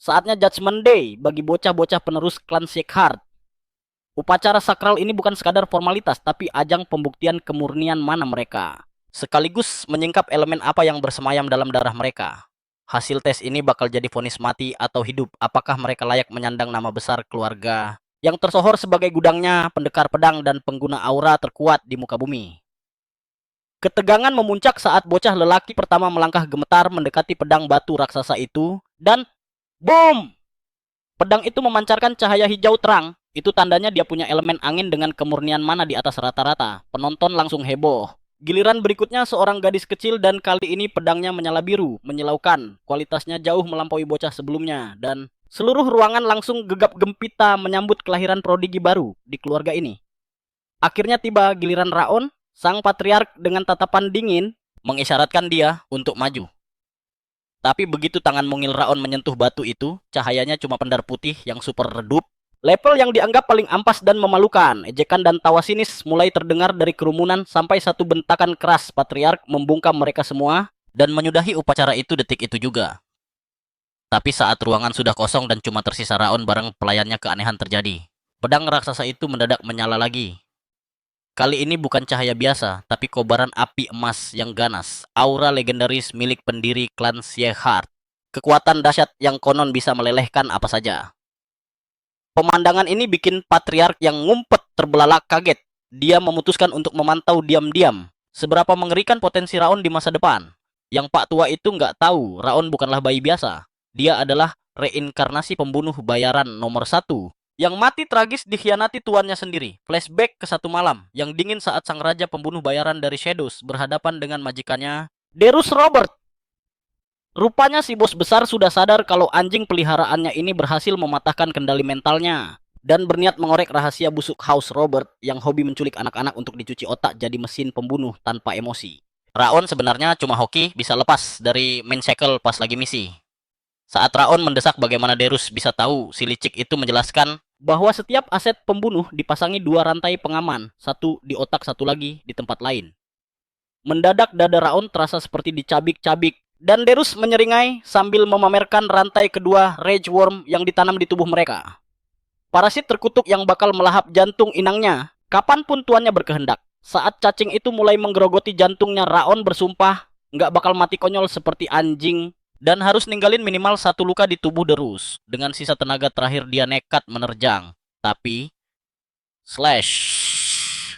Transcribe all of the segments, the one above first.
Saatnya Judgment Day bagi bocah-bocah penerus klan Shekhard. Upacara sakral ini bukan sekadar formalitas, tapi ajang pembuktian kemurnian mana mereka. Sekaligus menyingkap elemen apa yang bersemayam dalam darah mereka. Hasil tes ini bakal jadi vonis mati atau hidup. Apakah mereka layak menyandang nama besar keluarga yang tersohor sebagai gudangnya pendekar pedang dan pengguna aura terkuat di muka bumi. Ketegangan memuncak saat bocah lelaki pertama melangkah gemetar mendekati pedang batu raksasa itu, dan boom! Pedang itu memancarkan cahaya hijau terang. Itu tandanya dia punya elemen angin dengan kemurnian mana di atas rata-rata. Penonton langsung heboh. Giliran berikutnya seorang gadis kecil dan kali ini pedangnya menyala biru, menyilaukan. Kualitasnya jauh melampaui bocah sebelumnya dan seluruh ruangan langsung gegap gempita menyambut kelahiran prodigi baru di keluarga ini. Akhirnya tiba giliran Raon, sang patriark dengan tatapan dingin mengisyaratkan dia untuk maju. Tapi begitu tangan mungil Raon menyentuh batu itu, cahayanya cuma pendar putih yang super redup. Level yang dianggap paling ampas dan memalukan. Ejekan dan tawa sinis mulai terdengar dari kerumunan sampai satu bentakan keras patriark membungkam mereka semua dan menyudahi upacara itu detik itu juga. Tapi saat ruangan sudah kosong dan cuma tersisa Raon bareng pelayannya, keanehan terjadi. Pedang raksasa itu mendadak menyala lagi. Kali ini bukan cahaya biasa, tapi kobaran api emas yang ganas. Aura legendaris milik pendiri klan Shekhard. Kekuatan dahsyat yang konon bisa melelehkan apa saja. Pemandangan ini bikin patriark yang ngumpet terbelalak kaget. Dia memutuskan untuk memantau diam-diam seberapa mengerikan potensi Raon di masa depan. Yang Pak Tua itu nggak tahu, Raon bukanlah bayi biasa. Dia adalah reinkarnasi pembunuh bayaran nomor 1 yang mati tragis dikhianati tuannya sendiri. Flashback ke satu malam yang dingin saat sang raja pembunuh bayaran dari Shadows berhadapan dengan majikannya, Derus Robert. Rupanya si bos besar sudah sadar kalau anjing peliharaannya ini berhasil mematahkan kendali mentalnya dan berniat mengorek rahasia busuk House Robert yang hobi menculik anak-anak untuk dicuci otak jadi mesin pembunuh tanpa emosi. Raon sebenarnya cuma hoki bisa lepas dari main cycle pas lagi misi. Saat Raon mendesak bagaimana Derus bisa tahu, si licik itu menjelaskan bahwa setiap aset pembunuh dipasangi 2 rantai pengaman, satu di otak, satu lagi di tempat lain. Mendadak dada Raon terasa seperti dicabik-cabik, dan Derus menyeringai sambil memamerkan rantai kedua Rage Worm yang ditanam di tubuh mereka. Parasit terkutuk yang bakal melahap jantung inangnya, kapanpun tuannya berkehendak. Saat cacing itu mulai menggerogoti jantungnya, Raon bersumpah nggak bakal mati konyol seperti anjing, dan harus ninggalin minimal 1 luka di tubuh Derus. Dengan sisa tenaga terakhir dia nekat menerjang. Tapi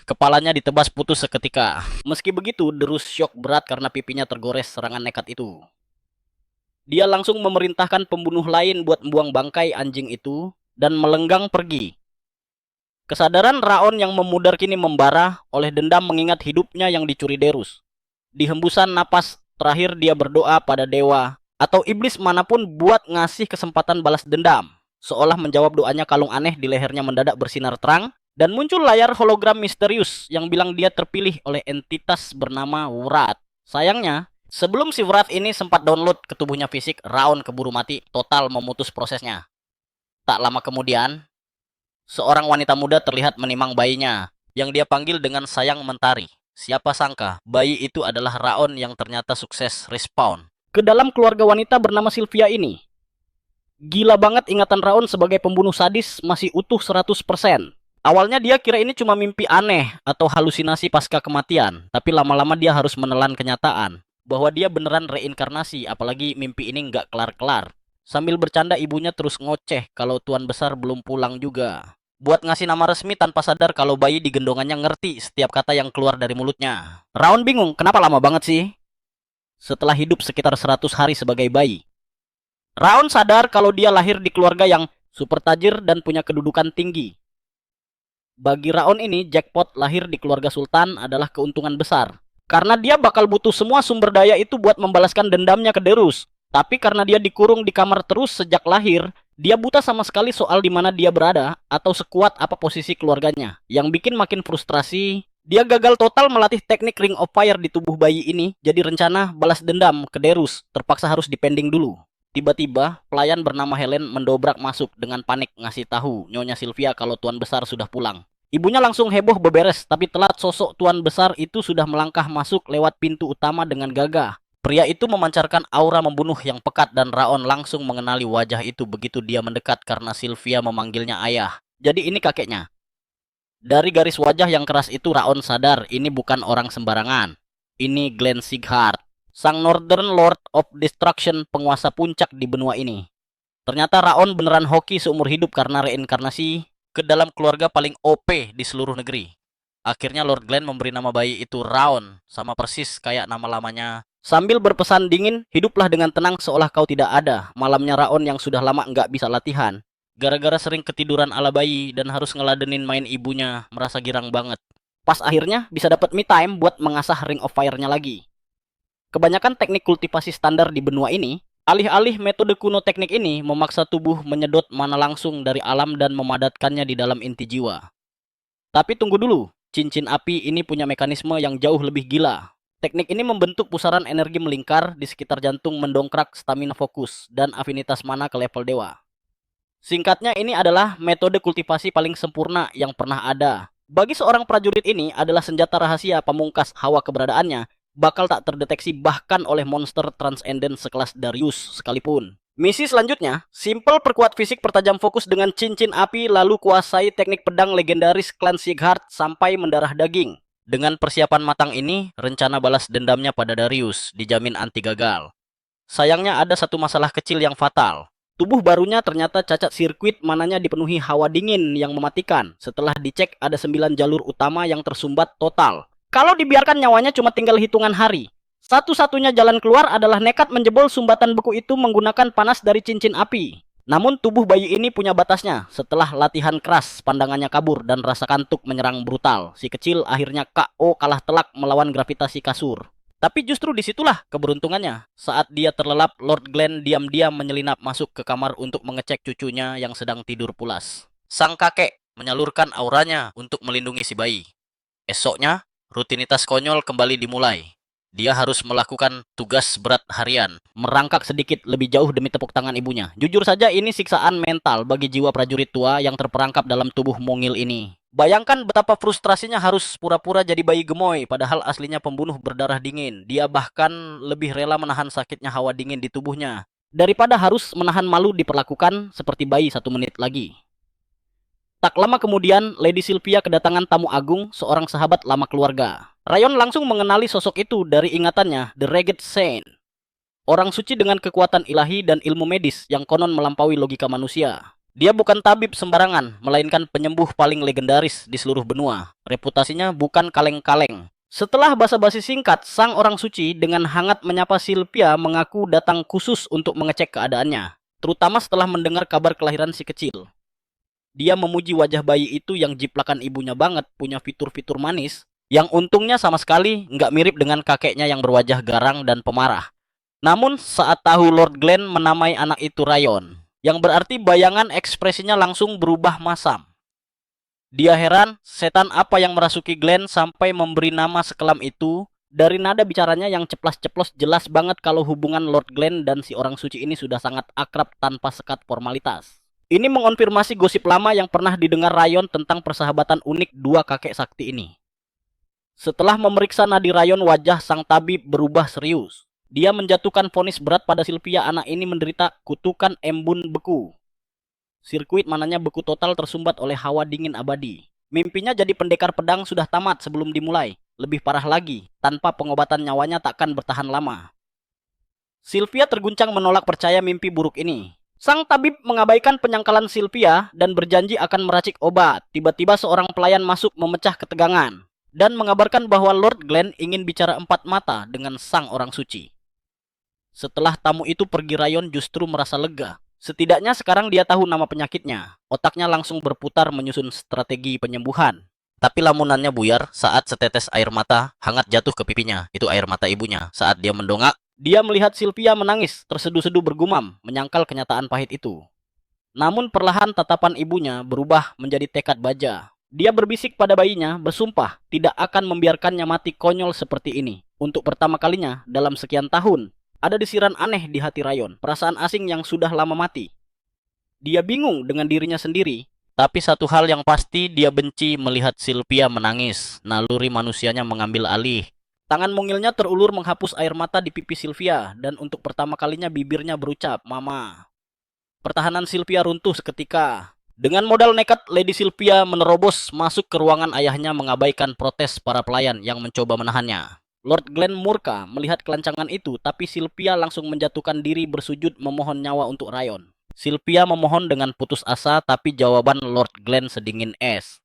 kepalanya ditebas putus seketika. Meski begitu, Derus syok berat karena pipinya tergores serangan nekat itu. Dia langsung memerintahkan pembunuh lain buat membuang bangkai anjing itu dan melenggang pergi. Kesadaran Raon yang memudar kini membara oleh dendam mengingat hidupnya yang dicuri Derus. Di hembusan napas terakhir dia berdoa pada dewa atau iblis manapun buat ngasih kesempatan balas dendam. Seolah menjawab doanya, kalung aneh di lehernya mendadak bersinar terang dan muncul layar hologram misterius yang bilang dia terpilih oleh entitas bernama Wrath. Sayangnya, sebelum si Wrath ini sempat download ke tubuhnya fisik, Raon keburu mati, total memutus prosesnya. Tak lama kemudian, seorang wanita muda terlihat menimang bayinya yang dia panggil dengan sayang mentari. Siapa sangka bayi itu adalah Raon yang ternyata sukses respawn ke dalam keluarga wanita bernama Sylvia ini. Gila banget, ingatan Raon sebagai pembunuh sadis masih utuh 100%. Awalnya dia kira ini cuma mimpi aneh atau halusinasi pasca kematian, tapi lama-lama dia harus menelan kenyataan bahwa dia beneran reinkarnasi, apalagi mimpi ini nggak kelar-kelar. Sambil bercanda ibunya terus ngoceh kalau tuan besar belum pulang juga. Buat ngasih nama resmi tanpa sadar kalau bayi di gendongannya ngerti setiap kata yang keluar dari mulutnya. Raon bingung, kenapa lama banget sih? Setelah hidup sekitar 100 hari sebagai bayi, Raon sadar kalau dia lahir di keluarga yang super tajir dan punya kedudukan tinggi. Bagi Raon ini, jackpot lahir di keluarga sultan adalah keuntungan besar. Karena dia bakal butuh semua sumber daya itu buat membalaskan dendamnya ke Derus. Tapi karena dia dikurung di kamar terus sejak lahir, dia buta sama sekali soal di mana dia berada atau sekuat apa posisi keluarganya. Yang bikin makin frustrasi, dia gagal total melatih teknik Ring of Fire di tubuh bayi ini, jadi rencana balas dendam ke Derus terpaksa harus dipending dulu. Tiba-tiba, pelayan bernama Helen mendobrak masuk dengan panik ngasih tahu Nyonya Sylvia kalau tuan besar sudah pulang. Ibunya langsung heboh beberes, tapi telat, sosok tuan besar itu sudah melangkah masuk lewat pintu utama dengan gagah. Pria itu memancarkan aura membunuh yang pekat dan Raon langsung mengenali wajah itu begitu dia mendekat karena Sylvia memanggilnya ayah. Jadi ini kakeknya. Dari garis wajah yang keras itu Raon sadar ini bukan orang sembarangan. Ini Glenn Sighart, sang Northern Lord of Destruction, penguasa puncak di benua ini. Ternyata Raon beneran hoki seumur hidup karena reinkarnasi ke dalam keluarga paling OP di seluruh negeri. Akhirnya Lord Glenn memberi nama bayi itu Raon, sama persis kayak nama lamanya. Sambil berpesan dingin, hiduplah dengan tenang seolah kau tidak ada. Malamnya Raon yang sudah lama nggak bisa latihan. Gara-gara sering ketiduran ala bayi dan harus ngeladenin main ibunya, merasa girang banget. Pas akhirnya bisa dapat me time buat mengasah Ring of Fire-nya lagi. Kebanyakan teknik kultivasi standar di benua ini, alih-alih metode kuno teknik ini memaksa tubuh menyedot mana langsung dari alam dan memadatkannya di dalam inti jiwa. Tapi tunggu dulu, cincin api ini punya mekanisme yang jauh lebih gila. Teknik ini membentuk pusaran energi melingkar di sekitar jantung mendongkrak stamina fokus dan afinitas mana ke level dewa. Singkatnya ini adalah metode kultivasi paling sempurna yang pernah ada. Bagi seorang prajurit ini adalah senjata rahasia pamungkas hawa keberadaannya, bakal tak terdeteksi bahkan oleh monster transcendent sekelas Darius sekalipun. Misi selanjutnya, simple perkuat fisik pertajam fokus dengan cincin api lalu kuasai teknik pedang legendaris klan Sighart sampai mendarah daging. Dengan persiapan matang ini, rencana balas dendamnya pada Darius dijamin anti gagal. Sayangnya ada satu masalah kecil yang fatal. Tubuh barunya ternyata cacat sirkuit mananya dipenuhi hawa dingin yang mematikan. Setelah dicek ada 9 jalur utama yang tersumbat total. Kalau dibiarkan nyawanya cuma tinggal hitungan hari. Satu-satunya jalan keluar adalah nekat menjebol sumbatan beku itu menggunakan panas dari cincin api. Namun tubuh bayi ini punya batasnya. Setelah latihan keras, pandangannya kabur dan rasa kantuk menyerang brutal. Si kecil akhirnya KO kalah telak melawan gravitasi kasur. Tapi justru disitulah keberuntungannya. Saat dia terlelap, Lord Glenn diam-diam menyelinap masuk ke kamar untuk mengecek cucunya yang sedang tidur pulas. Sang kakek menyalurkan auranya untuk melindungi si bayi. Esoknya, rutinitas konyol kembali dimulai. Dia harus melakukan tugas berat harian, merangkak sedikit lebih jauh demi tepuk tangan ibunya. Jujur saja ini siksaan mental bagi jiwa prajurit tua yang terperangkap dalam tubuh mungil ini. Bayangkan betapa frustrasinya harus pura-pura jadi bayi gemoy, padahal aslinya pembunuh berdarah dingin. Dia bahkan lebih rela menahan sakitnya hawa dingin di tubuhnya, daripada harus menahan malu diperlakukan seperti bayi 1 menit lagi. Tak lama kemudian, Lady Sylvia kedatangan tamu agung, seorang sahabat lama keluarga. Rayon langsung mengenali sosok itu dari ingatannya, The Ragged Saint. Orang suci dengan kekuatan ilahi dan ilmu medis yang konon melampaui logika manusia. Dia bukan tabib sembarangan, melainkan penyembuh paling legendaris di seluruh benua. Reputasinya bukan kaleng-kaleng. Setelah basa-basi singkat, sang orang suci dengan hangat menyapa Sylvia mengaku datang khusus untuk mengecek keadaannya. Terutama setelah mendengar kabar kelahiran si kecil. Dia memuji wajah bayi itu yang jiplakan ibunya banget, punya fitur-fitur manis, yang untungnya sama sekali nggak mirip dengan kakeknya yang berwajah garang dan pemarah. Namun saat tahu Lord Glenn menamai anak itu Rayon, yang berarti bayangan ekspresinya langsung berubah masam. Dia heran, setan apa yang merasuki Glenn sampai memberi nama sekelam itu. Dari nada bicaranya yang ceplas-ceplos jelas banget kalau hubungan Lord Glenn dan si orang suci ini sudah sangat akrab tanpa sekat formalitas. Ini mengonfirmasi gosip lama yang pernah didengar Rayon tentang persahabatan unik dua kakek sakti ini. Setelah memeriksa nadi Rayon, wajah sang tabib berubah serius. Dia menjatuhkan vonis berat pada Sylvia. Anak ini menderita kutukan embun beku. Sirkuit mananya beku total tersumbat oleh hawa dingin abadi. Mimpinya jadi pendekar pedang sudah tamat sebelum dimulai. Lebih parah lagi, tanpa pengobatan nyawanya takkan bertahan lama. Sylvia terguncang menolak percaya mimpi buruk ini. Sang tabib mengabaikan penyangkalan Sylvia dan berjanji akan meracik obat. Tiba-tiba seorang pelayan masuk memecah ketegangan dan mengabarkan bahwa Lord Glenn ingin bicara empat mata dengan sang orang suci. Setelah tamu itu pergi, Rayon justru merasa lega. Setidaknya sekarang dia tahu nama penyakitnya. Otaknya langsung berputar menyusun strategi penyembuhan. Tapi lamunannya buyar saat setetes air mata hangat jatuh ke pipinya. Itu air mata ibunya. Saat dia mendongak, dia melihat Sylvia menangis, terseduh-seduh bergumam, menyangkal kenyataan pahit itu. Namun perlahan tatapan ibunya berubah menjadi tekad baja. Dia berbisik pada bayinya, bersumpah tidak akan membiarkannya mati konyol seperti ini. Untuk pertama kalinya dalam sekian tahun, ada desiran aneh di hati Rayon, perasaan asing yang sudah lama mati. Dia bingung dengan dirinya sendiri, tapi satu hal yang pasti dia benci melihat Sylvia menangis. Naluri manusianya mengambil alih. Tangan mungilnya terulur menghapus air mata di pipi Sylvia, dan untuk pertama kalinya bibirnya berucap, "Mama." Pertahanan Sylvia runtuh seketika. Dengan modal nekat, Lady Sylvia menerobos masuk ke ruangan ayahnya mengabaikan protes para pelayan yang mencoba menahannya. Lord Glenn murka melihat kelancangan itu, tapi Sylvia langsung menjatuhkan diri bersujud memohon nyawa untuk Ryan. Sylvia memohon dengan putus asa, tapi jawaban Lord Glenn sedingin es.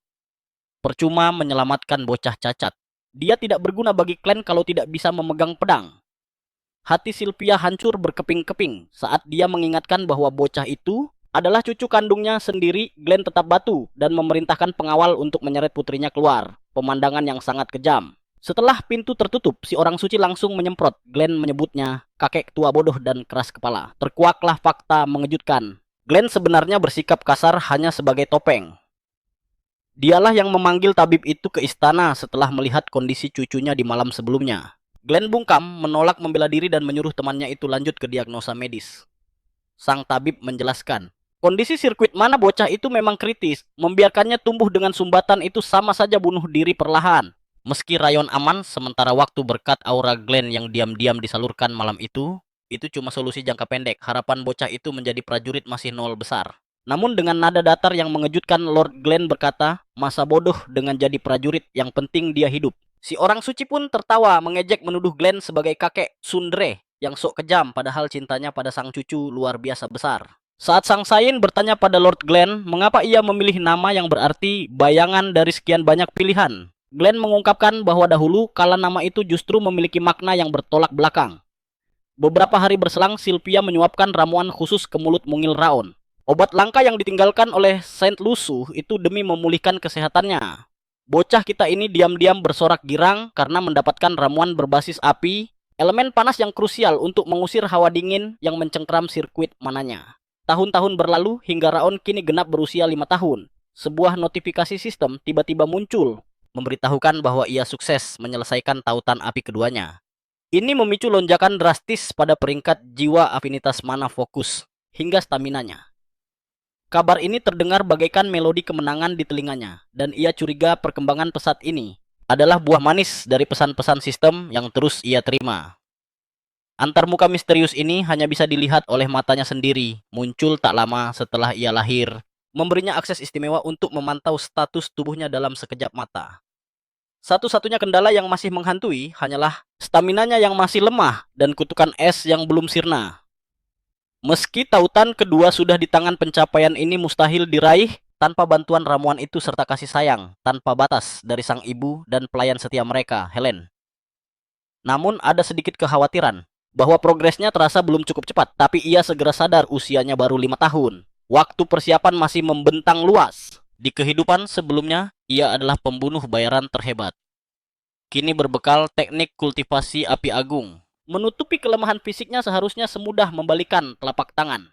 Percuma menyelamatkan bocah cacat. Dia tidak berguna bagi klan kalau tidak bisa memegang pedang. Hati Sylvia hancur berkeping-keping saat dia mengingatkan bahwa bocah itu adalah cucu kandungnya sendiri. Glenn tetap batu dan memerintahkan pengawal untuk menyeret putrinya keluar. Pemandangan yang sangat kejam. Setelah pintu tertutup, si orang suci langsung menyemprot. Glenn menyebutnya kakek tua bodoh dan keras kepala. Terkuaklah fakta mengejutkan. Glenn sebenarnya bersikap kasar hanya sebagai topeng. Dialah yang memanggil tabib itu ke istana setelah melihat kondisi cucunya di malam sebelumnya. Glenn bungkam, menolak membela diri dan menyuruh temannya itu lanjut ke diagnosa medis. Sang tabib menjelaskan, kondisi sirkuit mana bocah itu memang kritis. Membiarkannya tumbuh dengan sumbatan itu sama saja bunuh diri perlahan. Meski Ryan aman, sementara waktu berkat aura Glenn yang diam-diam disalurkan malam itu cuma solusi jangka pendek. Harapan bocah itu menjadi prajurit masih nol besar. Namun dengan nada datar yang mengejutkan, Lord Glenn berkata, masa bodoh dengan jadi prajurit, yang penting dia hidup. Si orang suci pun tertawa mengejek menuduh Glenn sebagai kakek Sundre yang sok kejam, padahal cintanya pada sang cucu luar biasa besar. Saat sang Sayin bertanya pada Lord Glenn mengapa ia memilih nama yang berarti bayangan dari sekian banyak pilihan, Glenn mengungkapkan bahwa dahulu kala nama itu justru memiliki makna yang bertolak belakang. Beberapa hari berselang, Sylvia menyuapkan ramuan khusus ke mulut mungil Raon. Obat langka yang ditinggalkan oleh Saint Lusu itu demi memulihkan kesehatannya. Bocah kita ini diam-diam bersorak girang karena mendapatkan ramuan berbasis api, elemen panas yang krusial untuk mengusir hawa dingin yang mencengkram sirkuit mananya. Tahun-tahun berlalu hingga Raon kini genap berusia 5 tahun. Sebuah notifikasi sistem tiba-tiba muncul, memberitahukan bahwa ia sukses menyelesaikan tautan api keduanya. Ini memicu lonjakan drastis pada peringkat jiwa, afinitas mana, fokus, hingga staminanya. Kabar ini terdengar bagaikan melodi kemenangan di telinganya, dan ia curiga perkembangan pesat ini adalah buah manis dari pesan-pesan sistem yang terus ia terima. Antarmuka misterius ini hanya bisa dilihat oleh matanya sendiri, muncul tak lama setelah ia lahir, memberinya akses istimewa untuk memantau status tubuhnya dalam sekejap mata. Satu-satunya kendala yang masih menghantui hanyalah staminanya yang masih lemah dan kutukan es yang belum sirna. Meski tautan kedua sudah di tangan, pencapaian ini mustahil diraih tanpa bantuan ramuan itu serta kasih sayang tanpa batas dari sang ibu dan pelayan setia mereka, Helen. Namun ada sedikit kekhawatiran bahwa progresnya terasa belum cukup cepat, tapi ia segera sadar usianya baru 5 tahun. Waktu persiapan masih membentang luas. Di kehidupan sebelumnya, ia adalah pembunuh bayaran terhebat. Kini berbekal teknik kultivasi api agung, menutupi kelemahan fisiknya seharusnya semudah membalikan telapak tangan.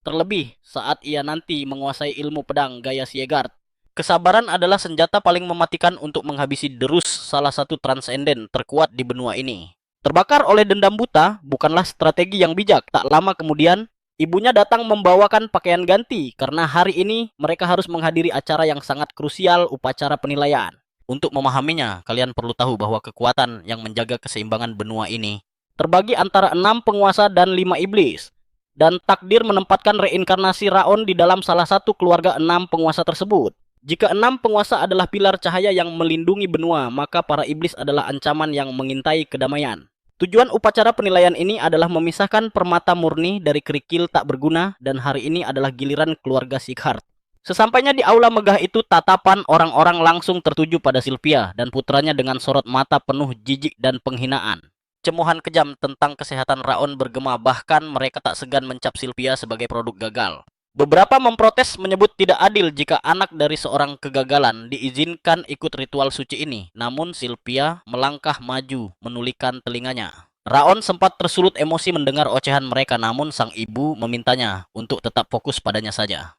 Terlebih saat ia nanti menguasai ilmu pedang gaya Siegard. Kesabaran adalah senjata paling mematikan untuk menghabisi Derus, salah satu transenden terkuat di benua ini. Terbakar oleh dendam buta bukanlah strategi yang bijak. Tak lama kemudian, ibunya datang membawakan pakaian ganti karena hari ini mereka harus menghadiri acara yang sangat krusial, upacara penilaian. Untuk memahaminya, kalian perlu tahu bahwa kekuatan yang menjaga keseimbangan benua ini terbagi antara 6 penguasa dan 5 iblis. Dan takdir menempatkan reinkarnasi Raon di dalam salah satu keluarga 6 penguasa tersebut. Jika 6 penguasa adalah pilar cahaya yang melindungi benua, maka para iblis adalah ancaman yang mengintai kedamaian. Tujuan upacara penilaian ini adalah memisahkan permata murni dari kerikil tak berguna, dan hari ini adalah giliran keluarga Siegard. Sesampainya di aula megah itu, tatapan orang-orang langsung tertuju pada Sylvia dan putranya dengan sorot mata penuh jijik dan penghinaan. Cemohan kejam tentang kesehatan Raon bergema, bahkan mereka tak segan mencap Sylvia sebagai produk gagal. Beberapa memprotes menyebut tidak adil jika anak dari seorang kegagalan diizinkan ikut ritual suci ini. Namun Sylvia melangkah maju, menulikan telinganya. Raon sempat tersulut emosi mendengar ocehan mereka, namun sang ibu memintanya untuk tetap fokus padanya saja.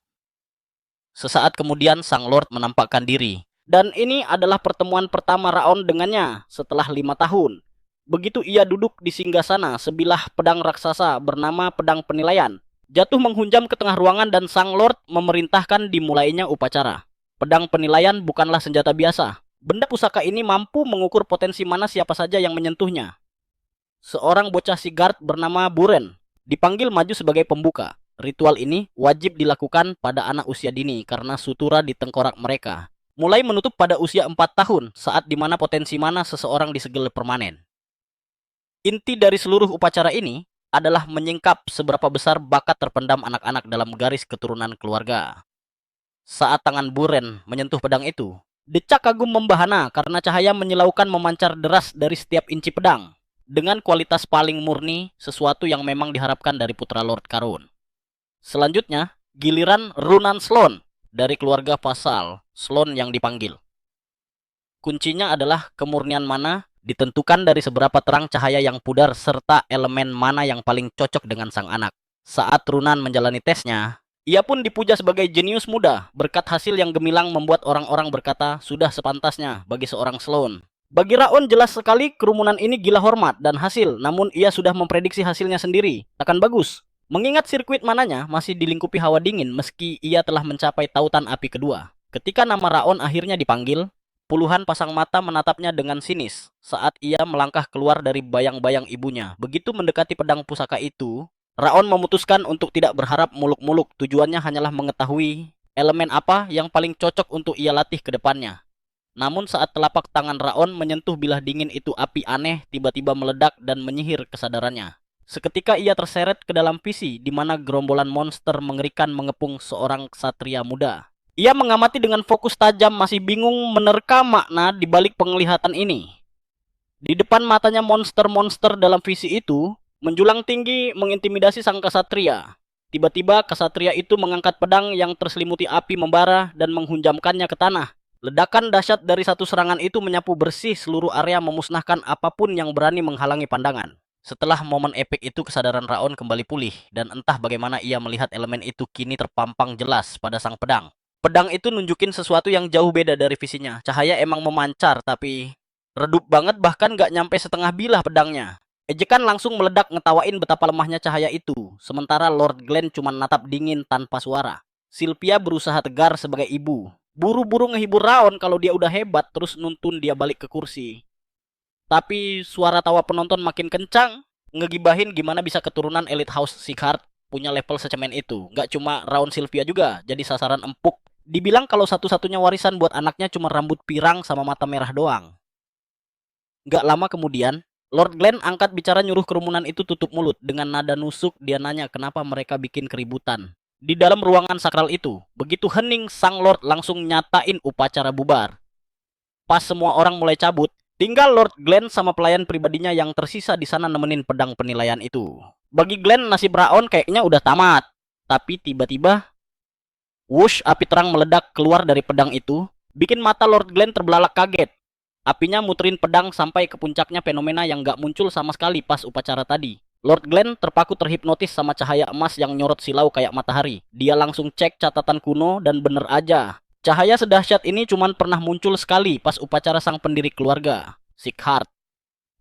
Sesaat kemudian sang Lord menampakkan diri, dan ini adalah pertemuan pertama Raon dengannya setelah 5 tahun. Begitu ia duduk di singgasana, sebilah pedang raksasa bernama pedang penilaian jatuh menghunjam ke tengah ruangan dan sang Lord memerintahkan dimulainya upacara. Pedang penilaian bukanlah senjata biasa. Benda pusaka ini mampu mengukur potensi mana siapa saja yang menyentuhnya. Seorang bocah Sigurd bernama Buren dipanggil maju sebagai pembuka. Ritual ini wajib dilakukan pada anak usia dini karena sutura di tengkorak mereka. Mulai menutup pada usia 4 tahun saat dimana potensi mana seseorang disegel permanen. Inti dari seluruh upacara ini adalah menyingkap seberapa besar bakat terpendam anak-anak dalam garis keturunan keluarga. Saat tangan Buren menyentuh pedang itu, decak kagum membahana karena cahaya menyilaukan memancar deras dari setiap inci pedang. Dengan kualitas paling murni, sesuatu yang memang diharapkan dari putra Lord Karun. Selanjutnya, giliran Runan Sloan dari keluarga Vassal Sloan yang dipanggil. Kuncinya adalah kemurnian mana ditentukan dari seberapa terang cahaya yang pudar serta elemen mana yang paling cocok dengan sang anak. Saat Runan menjalani tesnya, ia pun dipuja sebagai jenius muda berkat hasil yang gemilang membuat orang-orang berkata sudah sepantasnya bagi seorang Sloan. Bagi Raon jelas sekali kerumunan ini gila hormat dan hasil, namun ia sudah memprediksi hasilnya sendiri. Takkan bagus. Mengingat sirkuit mananya masih dilingkupi hawa dingin meski ia telah mencapai tautan api kedua. Ketika nama Raon akhirnya dipanggil, puluhan pasang mata menatapnya dengan sinis saat ia melangkah keluar dari bayang-bayang ibunya. Begitu mendekati pedang pusaka itu, Raon memutuskan untuk tidak berharap muluk-muluk. Tujuannya hanyalah mengetahui elemen apa yang paling cocok untuk ia latih ke depannya. Namun saat telapak tangan Raon menyentuh bilah dingin itu, api aneh tiba-tiba meledak dan menyihir kesadarannya. Seketika ia terseret ke dalam visi di mana gerombolan monster mengerikan mengepung seorang ksatria muda. Ia mengamati dengan fokus tajam, masih bingung menerka makna di balik penglihatan ini. Di depan matanya monster-monster dalam visi itu menjulang tinggi mengintimidasi sang ksatria. Tiba-tiba ksatria itu mengangkat pedang yang terselimuti api membara dan menghunjamkannya ke tanah. Ledakan dahsyat dari satu serangan itu menyapu bersih seluruh area, memusnahkan apapun yang berani menghalangi pandangan. Setelah momen epik itu, kesadaran Raon kembali pulih, dan entah bagaimana ia melihat elemen itu kini terpampang jelas pada sang pedang. Pedang itu nunjukin sesuatu yang jauh beda dari visinya. Cahaya emang memancar, tapi redup banget, bahkan gak nyampe setengah bilah pedangnya. Ejekan langsung meledak ngetawain betapa lemahnya cahaya itu, sementara Lord Glenn cuma natap dingin tanpa suara. Sylvia berusaha tegar sebagai ibu. Buru-buru ngehibur Raon kalau dia udah hebat, terus nuntun dia balik ke kursi. Tapi suara tawa penonton makin kencang, ngegibahin gimana bisa keturunan Elite House Sigurd punya level secemen itu. Gak cuma Raon, Sylvia juga jadi sasaran empuk. Dibilang kalau satu-satunya warisan buat anaknya cuma rambut pirang sama mata merah doang. Gak lama kemudian, Lord Glenn angkat bicara nyuruh kerumunan itu tutup mulut. Dengan nada nusuk dia nanya kenapa mereka bikin keributan. Di dalam ruangan sakral itu, begitu hening, sang Lord langsung nyatain upacara bubar. Pas semua orang mulai cabut, tinggal Lord Glenn sama pelayan pribadinya yang tersisa di sana nemenin pedang penilaian itu. Bagi Glenn, nasib Raon kayaknya udah tamat. Tapi tiba-tiba, wush, api terang meledak keluar dari pedang itu, bikin mata Lord Glenn terbelalak kaget. Apinya muterin pedang sampai ke puncaknya, fenomena yang gak muncul sama sekali pas upacara tadi. Lord Glenn terpaku terhipnotis sama cahaya emas yang nyorot silau kayak matahari. Dia langsung cek catatan kuno dan bener aja. Cahaya sedahsyat ini cuman pernah muncul sekali pas upacara sang pendiri keluarga, Sigurd.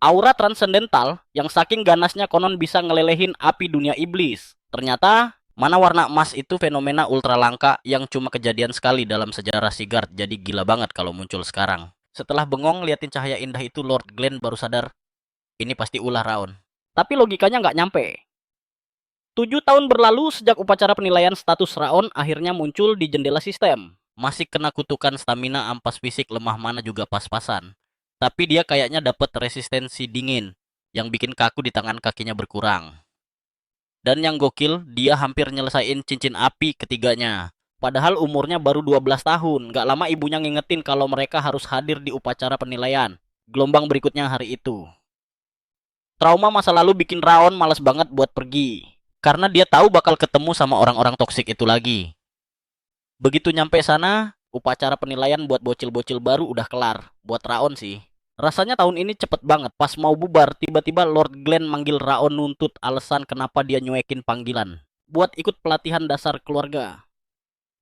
Aura transendental yang saking ganasnya konon bisa ngelelehin api dunia iblis. Ternyata mana warna emas itu fenomena ultra langka yang cuma kejadian sekali dalam sejarah Sigurd. Jadi gila banget kalau muncul sekarang. Setelah bengong liatin cahaya indah itu, Lord Glenn baru sadar ini pasti ulah Raon. Tapi logikanya nggak nyampe. 7 tahun berlalu sejak upacara penilaian status Raon akhirnya muncul di jendela sistem. Masih kena kutukan stamina, ampas fisik, lemah mana juga pas-pasan. Tapi dia kayaknya dapat resistensi dingin yang bikin kaku di tangan kakinya berkurang. Dan yang gokil, dia hampir nyelesain cincin api ketiganya. Padahal umurnya baru 12 tahun. Gak lama ibunya ngingetin kalau mereka harus hadir di upacara penilaian gelombang berikutnya hari itu. Trauma masa lalu bikin Raon malas banget buat pergi. Karena dia tahu bakal ketemu sama orang-orang toksik itu lagi. Begitu nyampe sana, upacara penilaian buat bocil-bocil baru udah kelar. Buat Raon sih. Rasanya tahun ini cepet banget. Pas mau bubar, tiba-tiba Lord Glenn manggil Raon nuntut alasan kenapa dia nyuekin panggilan. Buat ikut pelatihan dasar keluarga.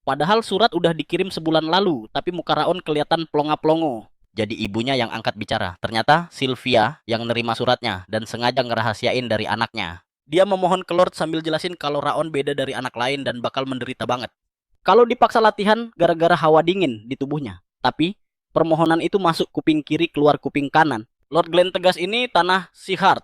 Padahal surat udah dikirim sebulan lalu, tapi muka Raon kelihatan plonga-plongo. Jadi ibunya yang angkat bicara. Ternyata Sylvia yang nerima suratnya dan sengaja ngerahasiain dari anaknya. Dia memohon ke Lord sambil jelasin kalau Raon beda dari anak lain dan bakal menderita banget kalau dipaksa latihan gara-gara hawa dingin di tubuhnya. Tapi Permohonan itu masuk kuping kiri, keluar kuping kanan. Lord Glenn tegas, ini tanah Seaheart.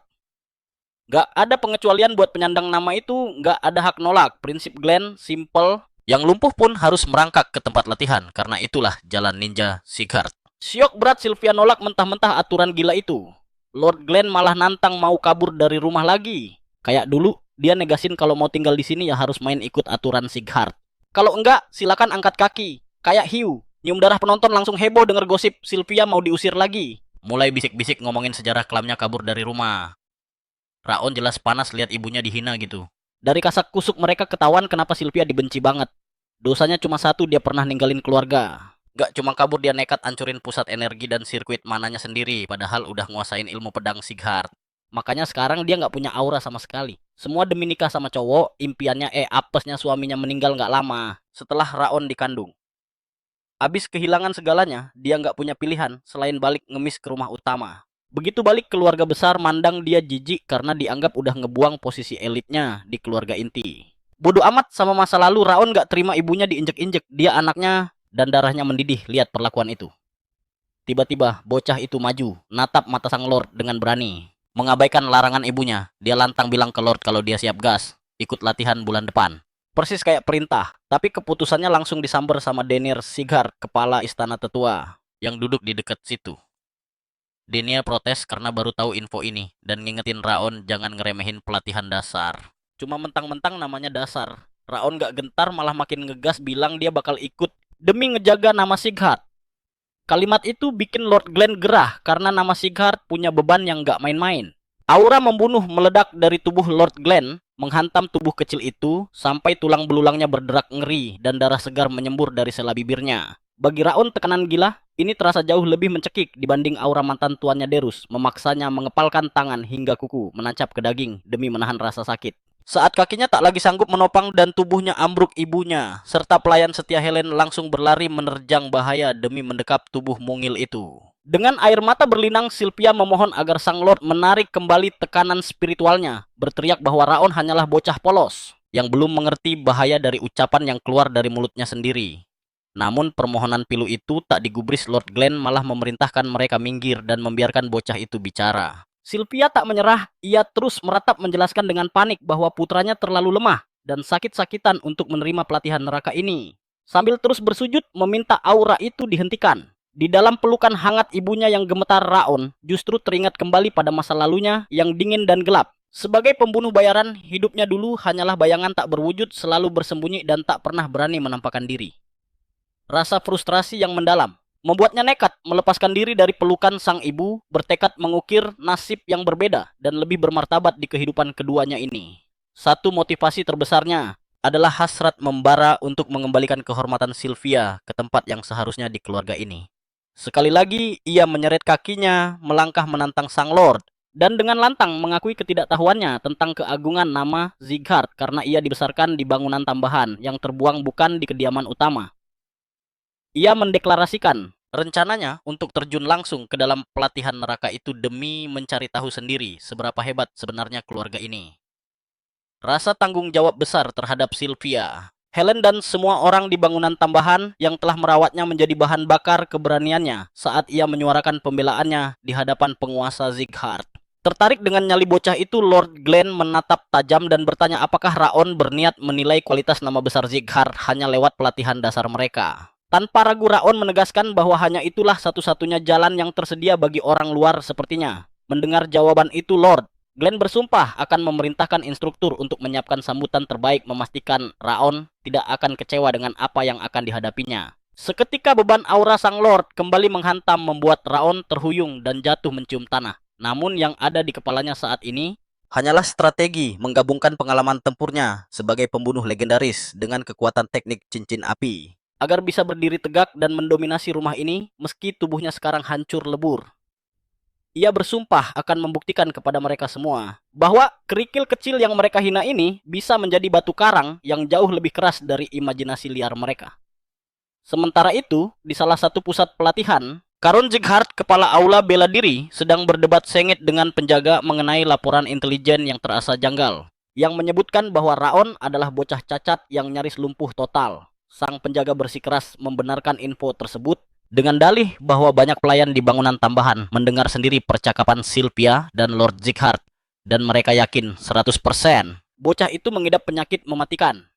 Gak ada pengecualian buat penyandang nama itu, gak ada hak nolak. Prinsip Glenn simple. Yang lumpuh pun harus merangkak ke tempat latihan, karena itulah jalan ninja Seaheart. Syok berat Sylvia nolak mentah-mentah aturan gila itu. Lord Glenn malah nantang mau kabur dari rumah lagi. Kayak dulu, dia negasin kalau mau tinggal di sini ya harus main ikut aturan Seaheart. Kalau enggak, silakan angkat kaki. Kayak hiu. Nyium darah penonton langsung heboh denger gosip Sylvia mau diusir lagi. Mulai bisik-bisik ngomongin sejarah kelamnya kabur dari rumah. Raon jelas panas lihat ibunya dihina gitu. Dari kasak kusuk mereka ketahuan kenapa Sylvia dibenci banget. Dosanya cuma satu, dia pernah ninggalin keluarga. Gak cuma kabur, dia nekat ancurin pusat energi dan sirkuit mananya sendiri, padahal udah nguasain ilmu pedang Seaheart. Makanya sekarang dia gak punya aura sama sekali. Semua demi nikah sama cowok, impiannya apesnya suaminya meninggal gak lama setelah Raon dikandung. Abis kehilangan segalanya, dia gak punya pilihan selain balik ngemis ke rumah utama. Begitu balik, keluarga besar mandang dia jijik karena dianggap udah ngebuang posisi elitnya di keluarga inti. Bodoh amat sama masa lalu, Raon gak terima ibunya diinjek-injek. Dia anaknya dan darahnya mendidih lihat perlakuan itu. Tiba-tiba bocah itu maju, natap mata sang Lord dengan berani. Mengabaikan larangan ibunya, dia lantang bilang ke Lord kalau dia siap gas, ikut latihan bulan depan. Persis kayak perintah, tapi keputusannya langsung disamber sama Daenerys Seaheart, kepala istana tetua, yang duduk di dekat situ. Daenerys protes karena baru tahu info ini, dan ngingetin Raon jangan ngeremehin pelatihan dasar. Cuma mentang-mentang namanya dasar. Raon gak gentar, malah makin ngegas bilang dia bakal ikut demi ngejaga nama Seaheart. Kalimat itu bikin Lord Glenn gerah karena nama Seaheart punya beban yang gak main-main. Aura membunuh meledak dari tubuh Lord Glenn, menghantam tubuh kecil itu sampai tulang belulangnya berderak ngeri dan darah segar menyembur dari sela bibirnya. Bagi Raon tekanan gila ini terasa jauh lebih mencekik dibanding aura mantan tuannya Derus, memaksanya mengepalkan tangan hingga kuku menancap ke daging demi menahan rasa sakit. Saat kakinya tak lagi sanggup menopang dan tubuhnya ambruk, ibunya serta pelayan setia Helen langsung berlari menerjang bahaya demi mendekap tubuh mungil itu. Dengan air mata berlinang, Sylvia memohon agar sang Lord menarik kembali tekanan spiritualnya, berteriak bahwa Raon hanyalah bocah polos yang belum mengerti bahaya dari ucapan yang keluar dari mulutnya sendiri. Namun permohonan pilu itu tak digubris. Lord Glenn malah memerintahkan mereka minggir dan membiarkan bocah itu bicara. Sylvia tak menyerah, ia terus meratap menjelaskan dengan panik bahwa putranya terlalu lemah dan sakit-sakitan untuk menerima pelatihan neraka ini. Sambil terus bersujud meminta aura itu dihentikan. Di dalam pelukan hangat ibunya yang gemetar, Raon justru teringat kembali pada masa lalunya yang dingin dan gelap. Sebagai pembunuh bayaran, hidupnya dulu hanyalah bayangan tak berwujud, selalu bersembunyi dan tak pernah berani menampakkan diri. Rasa frustrasi yang mendalam membuatnya nekat melepaskan diri dari pelukan sang ibu, bertekad mengukir nasib yang berbeda dan lebih bermartabat di kehidupan keduanya ini. Satu motivasi terbesarnya adalah hasrat membara untuk mengembalikan kehormatan Sylvia ke tempat yang seharusnya di keluarga ini. Sekali lagi ia menyeret kakinya, melangkah menantang sang Lord, dan dengan lantang mengakui ketidaktahuannya tentang keagungan nama Seaheart karena ia dibesarkan di bangunan tambahan yang terbuang bukan di kediaman utama. Ia mendeklarasikan rencananya untuk terjun langsung ke dalam pelatihan neraka itu demi mencari tahu sendiri seberapa hebat sebenarnya keluarga ini. Rasa tanggung jawab besar terhadap Sylvia, Helen dan semua orang di bangunan tambahan yang telah merawatnya menjadi bahan bakar keberaniannya saat ia menyuarakan pembelaannya di hadapan penguasa Seaheart. Tertarik dengan nyali bocah itu, Lord Glenn menatap tajam dan bertanya apakah Raon berniat menilai kualitas nama besar Seaheart hanya lewat pelatihan dasar mereka. Tanpa ragu Raon menegaskan bahwa hanya itulah satu-satunya jalan yang tersedia bagi orang luar sepertinya. Mendengar jawaban itu, Lord Glenn bersumpah akan memerintahkan instruktur untuk menyiapkan sambutan terbaik, memastikan Raon tidak akan kecewa dengan apa yang akan dihadapinya. Seketika beban aura sang Lord kembali menghantam membuat Raon terhuyung dan jatuh mencium tanah. Namun yang ada di kepalanya saat ini hanyalah strategi menggabungkan pengalaman tempurnya sebagai pembunuh legendaris dengan kekuatan teknik cincin api agar bisa berdiri tegak dan mendominasi rumah ini meski tubuhnya sekarang hancur lebur. Ia bersumpah akan membuktikan kepada mereka semua bahwa kerikil kecil yang mereka hina ini bisa menjadi batu karang yang jauh lebih keras dari imajinasi liar mereka. Sementara itu, di salah satu pusat pelatihan, Caron Seaheart, kepala aula bela diri, sedang berdebat sengit dengan penjaga mengenai laporan intelijen yang terasa janggal, yang menyebutkan bahwa Raon adalah bocah cacat yang nyaris lumpuh total. Sang penjaga bersikeras membenarkan info tersebut Dengan dalih bahwa banyak pelayan di bangunan tambahan mendengar sendiri percakapan Sylvia dan Lord Zikhard, dan mereka yakin 100% bocah itu mengidap penyakit mematikan.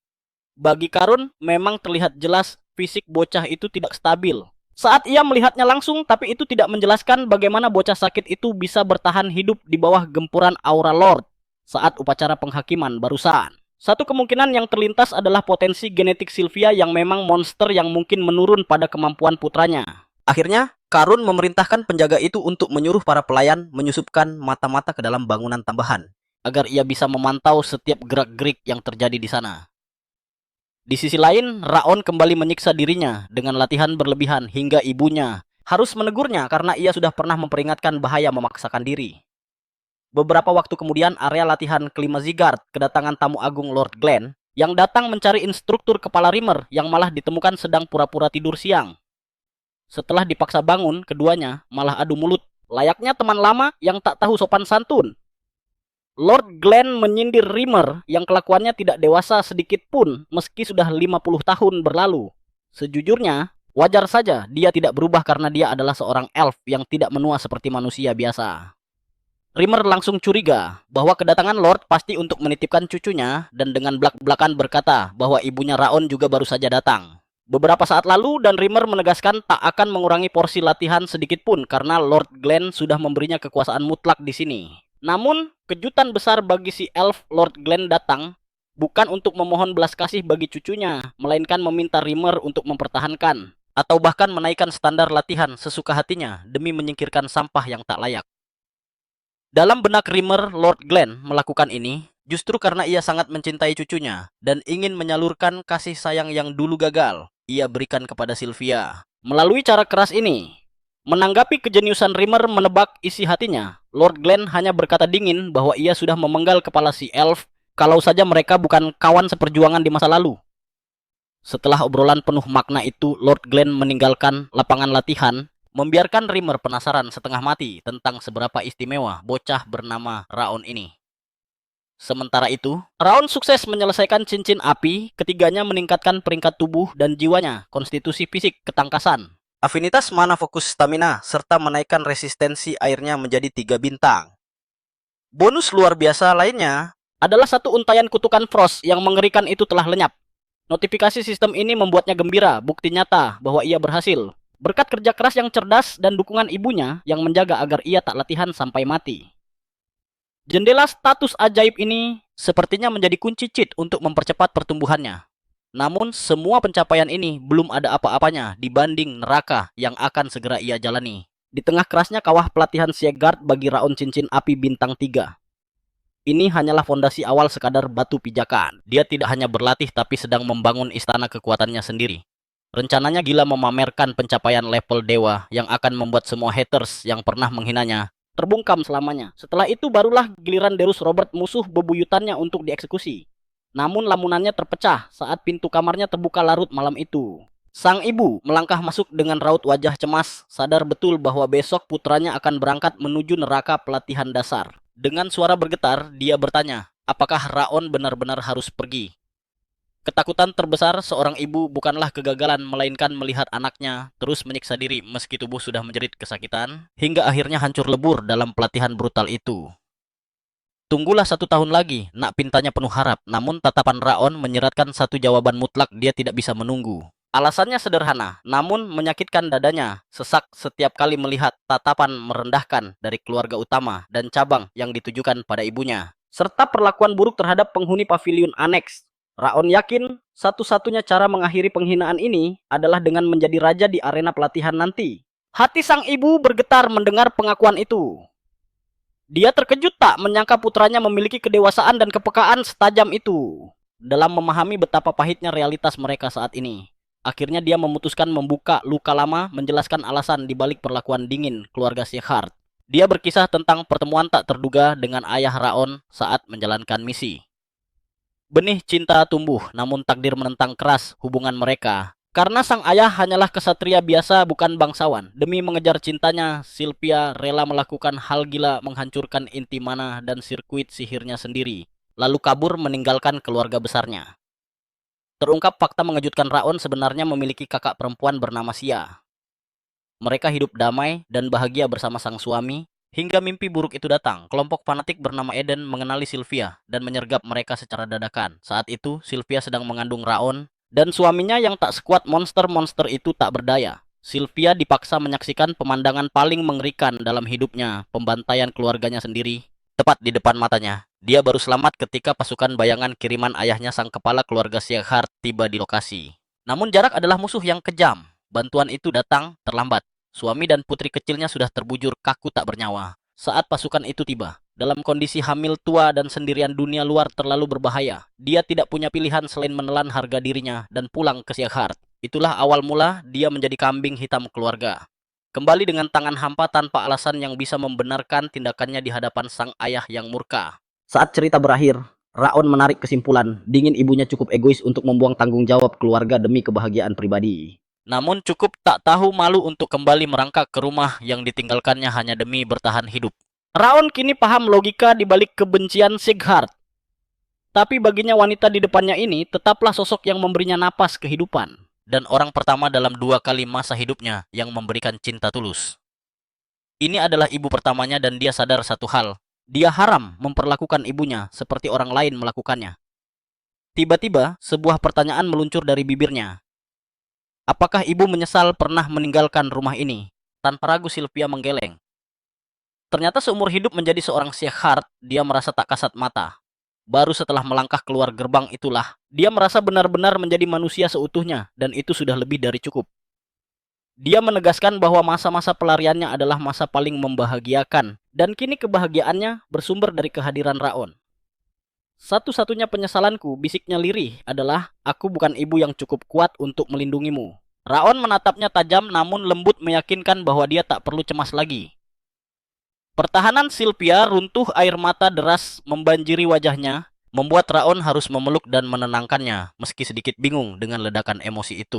Bagi Karun, memang terlihat jelas fisik bocah itu tidak stabil. Saat ia melihatnya langsung, tapi itu tidak menjelaskan bagaimana bocah sakit itu bisa bertahan hidup di bawah gempuran aura Lord saat upacara penghakiman barusan. Satu kemungkinan yang terlintas adalah potensi genetik Sylvia yang memang monster yang mungkin menurun pada kemampuan putranya. Akhirnya, Karun memerintahkan penjaga itu untuk menyuruh para pelayan menyusupkan mata-mata ke dalam bangunan tambahan, agar ia bisa memantau setiap gerak-gerik yang terjadi di sana. Di sisi lain, Raon kembali menyiksa dirinya dengan latihan berlebihan hingga ibunya harus menegurnya karena ia sudah pernah memperingatkan bahaya memaksakan diri. Beberapa waktu kemudian, area latihan kelima Zigard kedatangan tamu agung Lord Glenn yang datang mencari instruktur kepala Rimmer yang malah ditemukan sedang pura-pura tidur siang. Setelah dipaksa bangun, keduanya malah adu mulut, layaknya teman lama yang tak tahu sopan santun. Lord Glenn menyindir Rimmer yang kelakuannya tidak dewasa sedikit pun meski sudah 50 tahun berlalu. Sejujurnya, wajar saja dia tidak berubah karena dia adalah seorang elf yang tidak menua seperti manusia biasa. Rimmer langsung curiga bahwa kedatangan Lord pasti untuk menitipkan cucunya dan dengan belak-belakan berkata bahwa ibunya Raon juga baru saja datang. Beberapa saat lalu dan Rimmer menegaskan tak akan mengurangi porsi latihan sedikit pun karena Lord Glenn sudah memberinya kekuasaan mutlak di sini. Namun, kejutan besar bagi si elf Lord Glenn datang bukan untuk memohon belas kasih bagi cucunya, melainkan meminta Rimmer untuk mempertahankan atau bahkan menaikkan standar latihan sesuka hatinya demi menyingkirkan sampah yang tak layak. Dalam benak Rimmer, Lord Glenn melakukan ini justru karena ia sangat mencintai cucunya dan ingin menyalurkan kasih sayang yang dulu gagal ia berikan kepada Sylvia. Melalui cara keras ini, menanggapi kejeniusan Rimmer menebak isi hatinya, Lord Glenn hanya berkata dingin bahwa ia sudah memenggal kepala si elf kalau saja mereka bukan kawan seperjuangan di masa lalu. Setelah obrolan penuh makna itu, Lord Glenn meninggalkan lapangan latihan, membiarkan Rimmer penasaran setengah mati tentang seberapa istimewa bocah bernama Raon ini. Sementara itu, Raon sukses menyelesaikan cincin api, ketiganya meningkatkan peringkat tubuh dan jiwanya, konstitusi fisik, ketangkasan, afinitas mana fokus stamina, serta menaikkan resistensi airnya menjadi 3 bintang. Bonus luar biasa lainnya adalah satu untayan kutukan Frost yang mengerikan itu telah lenyap. Notifikasi sistem ini membuatnya gembira, bukti nyata bahwa ia berhasil. Berkat kerja keras yang cerdas dan dukungan ibunya yang menjaga agar ia tak latihan sampai mati. Jendela status ajaib ini sepertinya menjadi kunci cheat untuk mempercepat pertumbuhannya. Namun, semua pencapaian ini belum ada apa-apanya dibanding neraka yang akan segera ia jalani. Di tengah kerasnya kawah pelatihan Siegard bagi Raon cincin api bintang 3. Ini hanyalah fondasi awal sekadar batu pijakan. Dia tidak hanya berlatih tapi sedang membangun istana kekuatannya sendiri. Rencananya gila memamerkan pencapaian level dewa yang akan membuat semua haters yang pernah menghinanya terbungkam selamanya. Setelah itu barulah giliran Derus Robert musuh bebuyutannya untuk dieksekusi. Namun lamunannya terpecah saat pintu kamarnya terbuka larut malam itu. Sang ibu melangkah masuk dengan raut wajah cemas, sadar betul bahwa besok putranya akan berangkat menuju neraka pelatihan dasar. Dengan suara bergetar, dia bertanya, apakah Raon benar-benar harus pergi? Ketakutan terbesar seorang ibu bukanlah kegagalan, melainkan melihat anaknya terus menyiksa diri meski tubuh sudah menjerit kesakitan, hingga akhirnya hancur lebur dalam pelatihan brutal itu. Tunggulah 1 tahun lagi, nak pintanya penuh harap, namun tatapan Raon menyeratkan satu jawaban mutlak dia tidak bisa menunggu. Alasannya sederhana, namun menyakitkan dadanya, sesak setiap kali melihat tatapan merendahkan dari keluarga utama dan cabang yang ditujukan pada ibunya, serta perlakuan buruk terhadap penghuni pavilion aneks. Raon yakin satu-satunya cara mengakhiri penghinaan ini adalah dengan menjadi raja di arena pelatihan nanti. Hati sang ibu bergetar mendengar pengakuan itu. Dia terkejut tak menyangka putranya memiliki kedewasaan dan kepekaan setajam itu dalam memahami betapa pahitnya realitas mereka saat ini. Akhirnya dia memutuskan membuka luka lama, menjelaskan alasan dibalik perlakuan dingin keluarga Siegard. Dia berkisah tentang pertemuan tak terduga dengan ayah Raon saat menjalankan misi. Benih cinta tumbuh, namun takdir menentang keras hubungan mereka. Karena sang ayah hanyalah kesatria biasa, bukan bangsawan. Demi mengejar cintanya, Sylvia rela melakukan hal gila, menghancurkan inti mana dan sirkuit sihirnya sendiri, lalu kabur meninggalkan keluarga besarnya. Terungkap fakta mengejutkan, Raon sebenarnya memiliki kakak perempuan bernama Sia. Mereka hidup damai dan bahagia bersama sang suami, hingga mimpi buruk itu datang. Kelompok fanatik bernama Eden mengenali Sylvia dan menyergap mereka secara dadakan. Saat itu, Sylvia sedang mengandung Raon, dan suaminya yang tak sekuat monster-monster itu tak berdaya. Sylvia dipaksa menyaksikan pemandangan paling mengerikan dalam hidupnya, pembantaian keluarganya sendiri, tepat di depan matanya. Dia baru selamat ketika pasukan bayangan kiriman ayahnya sang kepala keluarga Sieghart tiba di lokasi. Namun jarak adalah musuh yang kejam. Bantuan itu datang terlambat. Suami dan putri kecilnya sudah terbujur kaku tak bernyawa. Saat pasukan itu tiba, dalam kondisi hamil tua dan sendirian, dunia luar terlalu berbahaya. Dia tidak punya pilihan selain menelan harga dirinya dan pulang ke Sieghart. Itulah awal mula dia menjadi kambing hitam keluarga. Kembali dengan tangan hampa tanpa alasan yang bisa membenarkan tindakannya di hadapan sang ayah yang murka. Saat cerita berakhir, Raon menarik kesimpulan, dingin ibunya cukup egois untuk membuang tanggung jawab keluarga demi kebahagiaan pribadi. Namun cukup tak tahu malu untuk kembali merangkak ke rumah yang ditinggalkannya hanya demi bertahan hidup. Raon kini paham logika di balik kebencian Sieghart. Tapi baginya wanita di depannya ini tetaplah sosok yang memberinya napas kehidupan. Dan orang pertama dalam 2 kali masa hidupnya yang memberikan cinta tulus. Ini adalah ibu pertamanya dan dia sadar satu hal. Dia haram memperlakukan ibunya seperti orang lain melakukannya. Tiba-tiba, sebuah pertanyaan meluncur dari bibirnya. Apakah ibu menyesal pernah meninggalkan rumah ini? Tanpa ragu Sylvia menggeleng. Ternyata seumur hidup menjadi seorang Sieghart, dia merasa tak kasat mata. Baru setelah melangkah keluar gerbang itulah, dia merasa benar-benar menjadi manusia seutuhnya, dan itu sudah lebih dari cukup. Dia menegaskan bahwa masa-masa pelariannya adalah masa paling membahagiakan, dan kini kebahagiaannya bersumber dari kehadiran Raon. Satu-satunya penyesalanku, bisiknya lirih, adalah aku bukan ibu yang cukup kuat untuk melindungimu. Raon menatapnya tajam namun lembut, meyakinkan bahwa dia tak perlu cemas lagi. Pertahanan Sylvia runtuh, air mata deras membanjiri wajahnya, membuat Raon harus memeluk dan menenangkannya, meski sedikit bingung dengan ledakan emosi itu.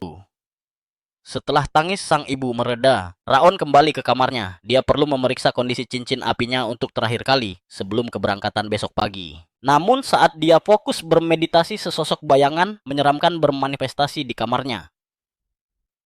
Setelah tangis sang ibu mereda, Raon kembali ke kamarnya. Dia perlu memeriksa kondisi cincin apinya untuk terakhir kali sebelum keberangkatan besok pagi. Namun saat dia fokus bermeditasi, sesosok bayangan menyeramkan bermanifestasi di kamarnya.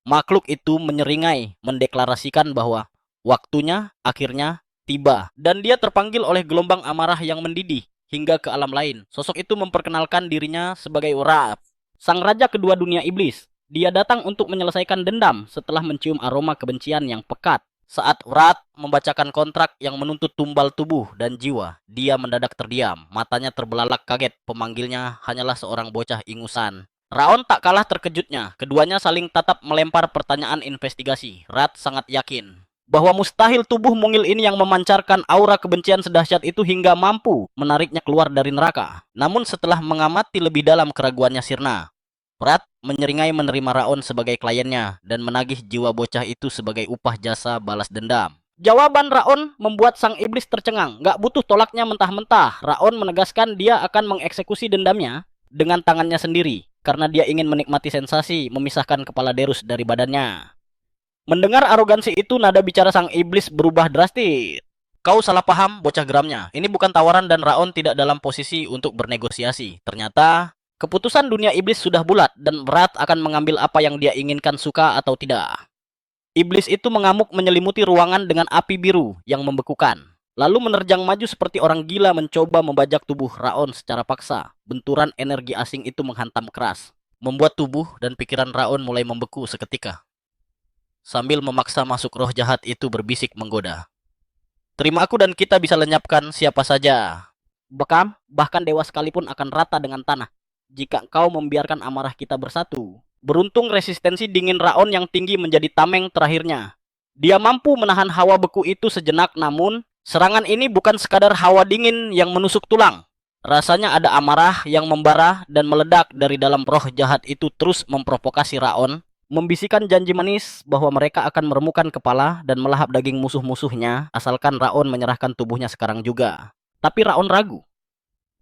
Makhluk itu menyeringai, mendeklarasikan bahwa waktunya akhirnya tiba. Dan dia terpanggil oleh gelombang amarah yang mendidih hingga ke alam lain. Sosok itu memperkenalkan dirinya sebagai Wrath, sang raja kedua dunia iblis. Dia datang untuk menyelesaikan dendam setelah mencium aroma kebencian yang pekat. Saat Wrath membacakan kontrak yang menuntut tumbal tubuh dan jiwa, dia mendadak terdiam. Matanya terbelalak kaget, pemanggilnya hanyalah seorang bocah ingusan. Raon tak kalah terkejutnya. Keduanya saling tatap melempar pertanyaan investigasi. Wrath sangat yakin bahwa mustahil tubuh mungil ini yang memancarkan aura kebencian sedahsyat itu hingga mampu menariknya keluar dari neraka. Namun setelah mengamati lebih dalam keraguannya sirna, Wrath menyeringai menerima Raon sebagai kliennya dan menagih jiwa bocah itu sebagai upah jasa balas dendam. Jawaban Raon membuat sang iblis tercengang. Gak butuh tolaknya mentah-mentah. Raon menegaskan dia akan mengeksekusi dendamnya dengan tangannya sendiri, karena dia ingin menikmati sensasi memisahkan kepala Derus dari badannya. Mendengar arogansi itu, nada bicara sang iblis berubah drastis. Kau salah paham, bocah geramnya. Ini bukan tawaran dan Raon tidak dalam posisi untuk bernegosiasi. Ternyata keputusan dunia iblis sudah bulat dan Wrath akan mengambil apa yang dia inginkan, suka atau tidak. Iblis itu mengamuk menyelimuti ruangan dengan api biru yang membekukan. Lalu menerjang maju seperti orang gila mencoba membajak tubuh Raon secara paksa. Benturan energi asing itu menghantam keras, membuat tubuh dan pikiran Raon mulai membeku seketika. Sambil memaksa masuk, roh jahat itu berbisik menggoda. Terima aku dan kita bisa lenyapkan siapa saja. Bekam, bahkan dewa sekalipun akan rata dengan tanah jika kau membiarkan amarah kita bersatu. Beruntung resistensi dingin Raon yang tinggi menjadi tameng terakhirnya. Dia mampu menahan hawa beku itu sejenak, namun serangan ini bukan sekadar hawa dingin yang menusuk tulang. Rasanya ada amarah yang membara dan meledak dari dalam. Roh jahat itu terus memprovokasi Raon, membisikkan janji manis bahwa mereka akan meremukan kepala dan melahap daging musuh-musuhnya asalkan Raon menyerahkan tubuhnya sekarang juga. Tapi Raon ragu.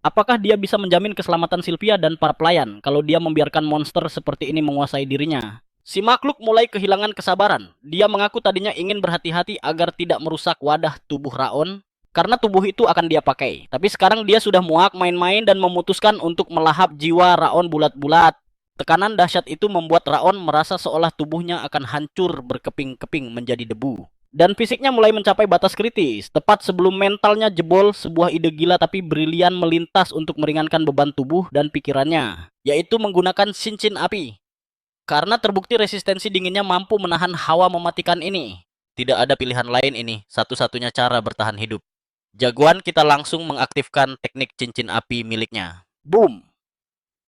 Apakah dia bisa menjamin keselamatan Sylvia dan para pelayan kalau dia membiarkan monster seperti ini menguasai dirinya? Si makhluk mulai kehilangan kesabaran. Dia mengaku tadinya ingin berhati-hati agar tidak merusak wadah tubuh Raon, karena tubuh itu akan dia pakai. Tapi sekarang dia sudah muak main-main dan memutuskan untuk melahap jiwa Raon bulat-bulat. Tekanan dahsyat itu membuat Raon merasa seolah tubuhnya akan hancur berkeping-keping menjadi debu. Dan fisiknya mulai mencapai batas kritis. Tepat sebelum mentalnya jebol, sebuah ide gila tapi brilian melintas untuk meringankan beban tubuh dan pikirannya, yaitu menggunakan cincin api. Karena terbukti resistensi dinginnya mampu menahan hawa mematikan ini. Tidak ada pilihan lain ini, satu-satunya cara bertahan hidup. Jagoan kita langsung mengaktifkan teknik cincin api miliknya. Boom!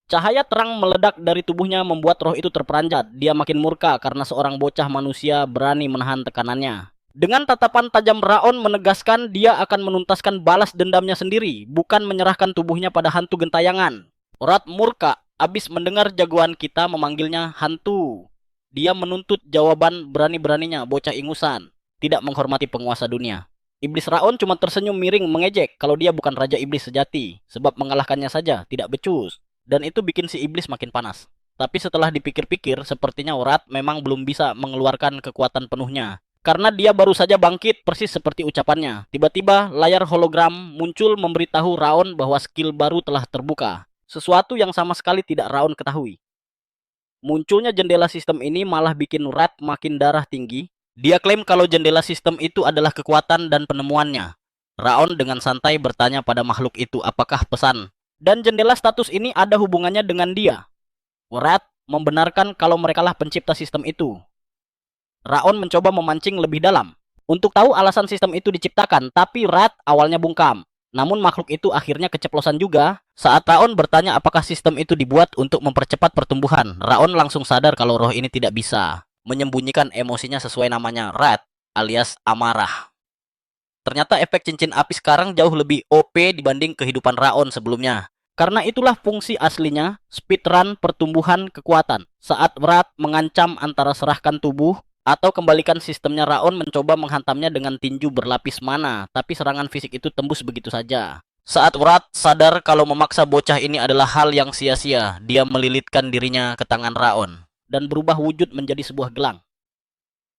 Cahaya terang meledak dari tubuhnya membuat roh itu terperanjat. Dia makin murka karena seorang bocah manusia berani menahan tekanannya. Dengan tatapan tajam, Raon menegaskan dia akan menuntaskan balas dendamnya sendiri, bukan menyerahkan tubuhnya pada hantu gentayangan. Rat murka abis mendengar jagoan kita memanggilnya hantu. Dia menuntut jawaban berani-beraninya bocah ingusan, tidak menghormati penguasa dunia. Iblis Raon cuma tersenyum miring mengejek kalau dia bukan Raja Iblis sejati, sebab mengalahkannya saja tidak becus. Dan itu bikin si iblis makin panas. Tapi setelah dipikir-pikir, sepertinya Rat memang belum bisa mengeluarkan kekuatan penuhnya. Karena dia baru saja bangkit persis seperti ucapannya. Tiba-tiba layar hologram muncul memberitahu Raon bahwa skill baru telah terbuka. Sesuatu yang sama sekali tidak Raon ketahui. Munculnya jendela sistem ini malah bikin Rat makin darah tinggi. Dia klaim kalau jendela sistem itu adalah kekuatan dan penemuannya. Raon dengan santai bertanya pada makhluk itu apakah pesan dan jendela status ini ada hubungannya dengan dia. Rat membenarkan kalau merekalah pencipta sistem itu. Raon mencoba memancing lebih dalam untuk tahu alasan sistem itu diciptakan, tapi Rat awalnya bungkam. Namun makhluk itu akhirnya keceplosan juga. Saat Raon bertanya apakah sistem itu dibuat untuk mempercepat pertumbuhan, Raon langsung sadar kalau roh ini tidak bisa menyembunyikan emosinya sesuai namanya, Rat alias amarah. Ternyata efek cincin api sekarang jauh lebih OP dibanding kehidupan Raon sebelumnya. Karena itulah fungsi aslinya, speedrun pertumbuhan kekuatan. Saat Rat mengancam antara serahkan tubuh atau kembalikan sistemnya, Raon mencoba menghantamnya dengan tinju berlapis mana, tapi serangan fisik itu tembus begitu saja. Saat Rat sadar kalau memaksa bocah ini adalah hal yang sia-sia, dia melilitkan dirinya ke tangan Raon dan berubah wujud menjadi sebuah gelang.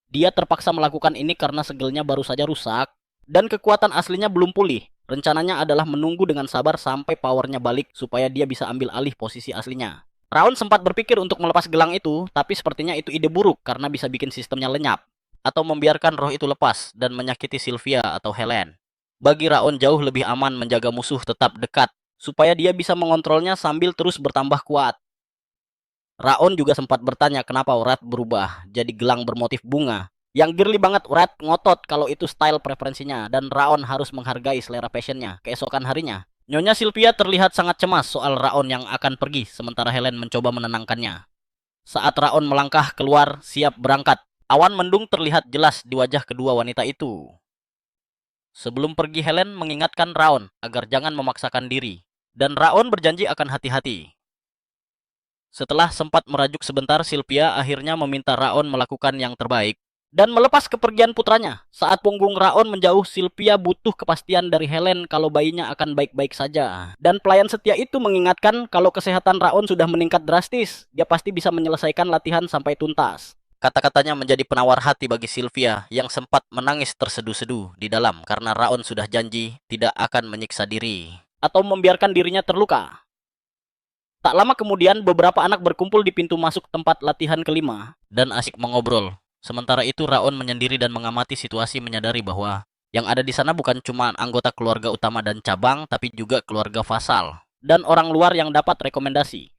Dia terpaksa melakukan ini karena segelnya baru saja rusak dan kekuatan aslinya belum pulih. Rencananya adalah menunggu dengan sabar sampai powernya balik supaya dia bisa ambil alih posisi aslinya. Raon sempat berpikir untuk melepas gelang itu, tapi sepertinya itu ide buruk karena bisa bikin sistemnya lenyap. Atau membiarkan roh itu lepas dan menyakiti Sylvia atau Helen. Bagi Raon jauh lebih aman menjaga musuh tetap dekat, supaya dia bisa mengontrolnya sambil terus bertambah kuat. Raon juga sempat bertanya kenapa Rat berubah jadi gelang bermotif bunga. Yang girly banget, Rat ngotot kalau itu style preferensinya dan Raon harus menghargai selera fashionnya. Keesokan harinya, Nyonya Sylvia terlihat sangat cemas soal Raon yang akan pergi, sementara Helen mencoba menenangkannya. Saat Raon melangkah keluar siap berangkat, awan mendung terlihat jelas di wajah kedua wanita itu. Sebelum pergi, Helen mengingatkan Raon agar jangan memaksakan diri, dan Raon berjanji akan hati-hati. Setelah sempat merajuk sebentar, Sylvia akhirnya meminta Raon melakukan yang terbaik dan melepas kepergian putranya. Saat punggung Raon menjauh, Sylvia butuh kepastian dari Helen kalau bayinya akan baik-baik saja. Dan pelayan setia itu mengingatkan kalau kesehatan Raon sudah meningkat drastis. Dia pasti bisa menyelesaikan latihan sampai tuntas. Kata-katanya menjadi penawar hati bagi Sylvia yang sempat menangis terseduh-seduh di dalam karena Raon sudah janji tidak akan menyiksa diri atau membiarkan dirinya terluka. Tak lama kemudian, beberapa anak berkumpul di pintu masuk tempat latihan kelima dan asik mengobrol. Sementara itu Raon menyendiri dan mengamati situasi, menyadari bahwa yang ada di sana bukan cuma anggota keluarga utama dan cabang, tapi juga keluarga vasal dan orang luar yang dapat rekomendasi.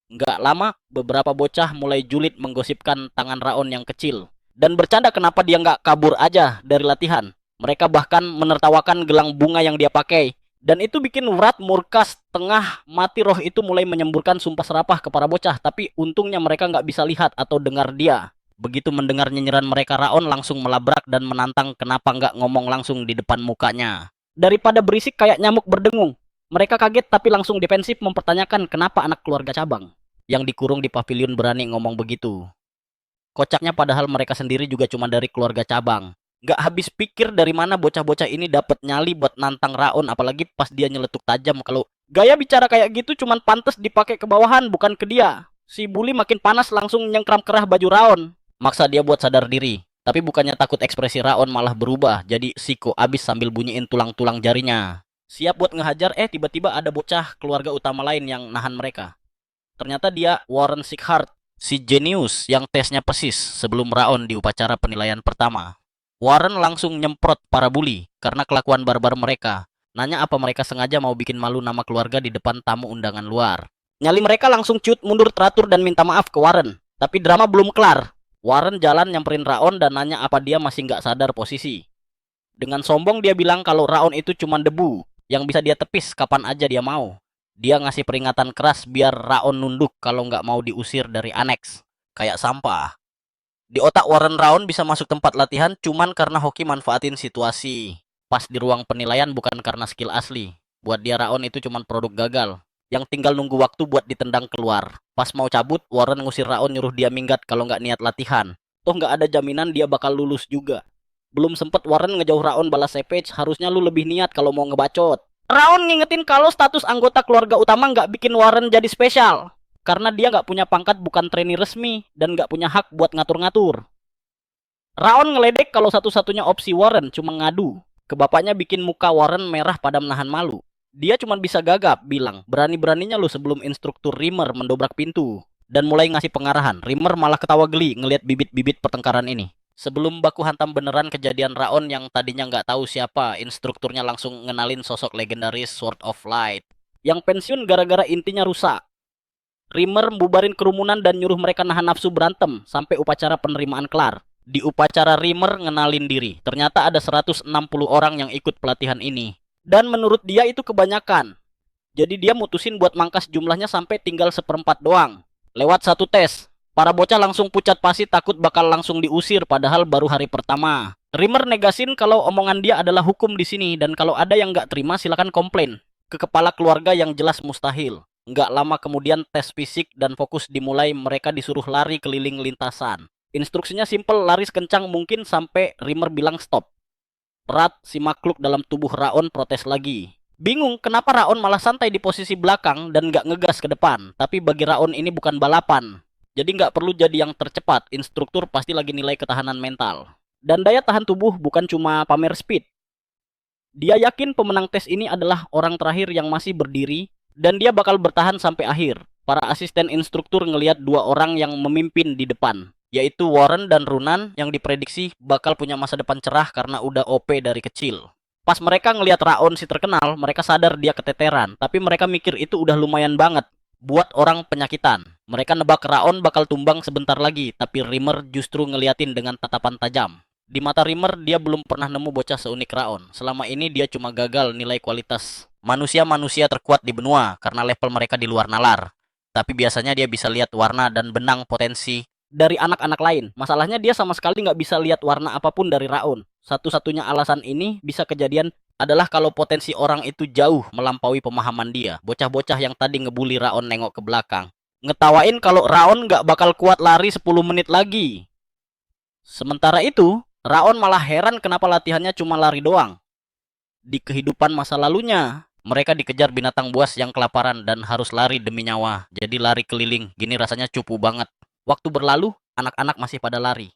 Nggak lama, beberapa bocah mulai julid menggosipkan tangan Raon yang kecil dan bercanda kenapa dia nggak kabur aja dari latihan. Mereka bahkan menertawakan gelang bunga yang dia pakai. Dan itu bikin Rat murka. Setengah mati roh itu mulai menyemburkan sumpah serapah ke para bocah, tapi untungnya mereka nggak bisa lihat atau dengar dia. Begitu mendengar nyinyiran mereka, Raon langsung melabrak dan menantang kenapa nggak ngomong langsung di depan mukanya. Daripada berisik kayak nyamuk berdengung. Mereka kaget tapi langsung defensif mempertanyakan kenapa anak keluarga cabang yang dikurung di pavilion berani ngomong begitu. Kocaknya padahal mereka sendiri juga cuma dari keluarga cabang. Nggak habis pikir dari mana bocah-bocah ini dapat nyali buat nantang Raon, apalagi pas dia nyeletuk tajam. Kalau gaya bicara kayak gitu cuman pantas dipakai ke bawahan, bukan ke dia. Si bully makin panas langsung nyengkram kerah baju Raon. Maksa dia buat sadar diri. Tapi bukannya takut, ekspresi Raon malah berubah jadi siko abis sambil bunyiin tulang-tulang jarinya. Siap buat ngehajar, tiba-tiba ada bocah keluarga utama lain yang nahan mereka. Ternyata dia Warren Sieghart, si jenius yang tesnya persis sebelum Raon di upacara penilaian pertama. Warren langsung nyemprot para bully karena kelakuan barbar mereka. Nanya apa mereka sengaja mau bikin malu nama keluarga di depan tamu undangan luar. Nyali mereka langsung cut mundur teratur dan minta maaf ke Warren. Tapi drama belum kelar. Warren jalan nyamperin Raon dan nanya apa dia masih nggak sadar posisi. Dengan sombong dia bilang kalau Raon itu cuma debu yang bisa dia tepis kapan aja dia mau. Dia ngasih peringatan keras biar Raon nunduk kalau nggak mau diusir dari aneks. Kayak sampah. Di otak Warren, Raon bisa masuk tempat latihan cuman karena Hoki manfaatin situasi. Pas di ruang penilaian bukan karena skill asli. Buat dia Raon itu cuma produk gagal yang tinggal nunggu waktu buat ditendang keluar. Pas mau cabut, Warren ngusir Raon nyuruh dia minggat kalau nggak niat latihan. Toh nggak ada jaminan dia bakal lulus juga. Belum sempet Warren ngejauh Raon balas savage, harusnya lu lebih niat kalau mau ngebacot. Raon ngingetin kalau status anggota keluarga utama nggak bikin Warren jadi spesial. Karena dia nggak punya pangkat, bukan trainee resmi, dan nggak punya hak buat ngatur-ngatur. Raon ngeledek kalau satu-satunya opsi Warren cuma ngadu. Ke bapaknya bikin muka Warren merah pada menahan malu. Dia cuma bisa gagap, bilang, berani-beraninya lu sebelum instruktur Rimmer mendobrak pintu. Dan mulai ngasih pengarahan, Rimmer malah ketawa geli ngelihat bibit-bibit pertengkaran ini. Sebelum baku hantam beneran kejadian Raon yang tadinya nggak tahu siapa, instrukturnya langsung ngenalin sosok legendaris Sword of Light. Yang pensiun gara-gara intinya rusak. Rimmer bubarin kerumunan dan nyuruh mereka nahan nafsu berantem sampai upacara penerimaan kelar. Di upacara Rimmer ngenalin diri. Ternyata ada 160 orang yang ikut pelatihan ini. Dan menurut dia itu kebanyakan. Jadi dia mutusin buat mangkas jumlahnya sampai tinggal 1/4 doang. Lewat satu tes, para bocah langsung pucat pasi takut bakal langsung diusir padahal baru hari pertama. Rimmer negasin kalau omongan dia adalah hukum di sini dan kalau ada yang nggak terima silakan komplain ke kepala keluarga yang jelas mustahil. Nggak lama kemudian tes fisik dan fokus dimulai, mereka disuruh lari keliling lintasan. Instruksinya simpel, lari sekencang mungkin sampai Rimmer bilang stop. Rat, si makhluk dalam tubuh Raon, protes lagi. Bingung kenapa Raon malah santai di posisi belakang dan nggak ngegas ke depan. Tapi bagi Raon ini bukan balapan. Jadi nggak perlu jadi yang tercepat, instruktur pasti lagi nilai ketahanan mental. Dan daya tahan tubuh bukan cuma pamer speed. Dia yakin pemenang tes ini adalah orang terakhir yang masih berdiri dan dia bakal bertahan sampai akhir. Para asisten instruktur ngelihat dua orang yang memimpin di depan, yaitu Warren dan Runan yang diprediksi bakal punya masa depan cerah karena udah OP dari kecil. Pas mereka ngelihat Raon si terkenal, mereka sadar dia keteteran, tapi mereka mikir itu udah lumayan banget buat orang penyakitan. Mereka nebak Raon bakal tumbang sebentar lagi, tapi Rimmer justru ngeliatin dengan tatapan tajam. Di mata Rimmer, dia belum pernah nemu bocah seunik Raon. Selama ini dia cuma gagal nilai kualitas manusia-manusia terkuat di benua karena level mereka di luar nalar. Tapi biasanya dia bisa lihat warna dan benang potensi dari anak-anak lain. Masalahnya dia sama sekali nggak bisa lihat warna apapun dari Raon. Satu-satunya alasan ini bisa kejadian adalah kalau potensi orang itu jauh melampaui pemahaman dia. Bocah-bocah yang tadi ngebully Raon nengok ke belakang, ngetawain kalau Raon nggak bakal kuat lari 10 menit lagi. Sementara itu, Raon malah heran kenapa latihannya cuma lari doang. Di kehidupan masa lalunya, mereka dikejar binatang buas yang kelaparan dan harus lari demi nyawa. Jadi lari keliling, gini rasanya cupu banget. Waktu berlalu, anak-anak masih pada lari.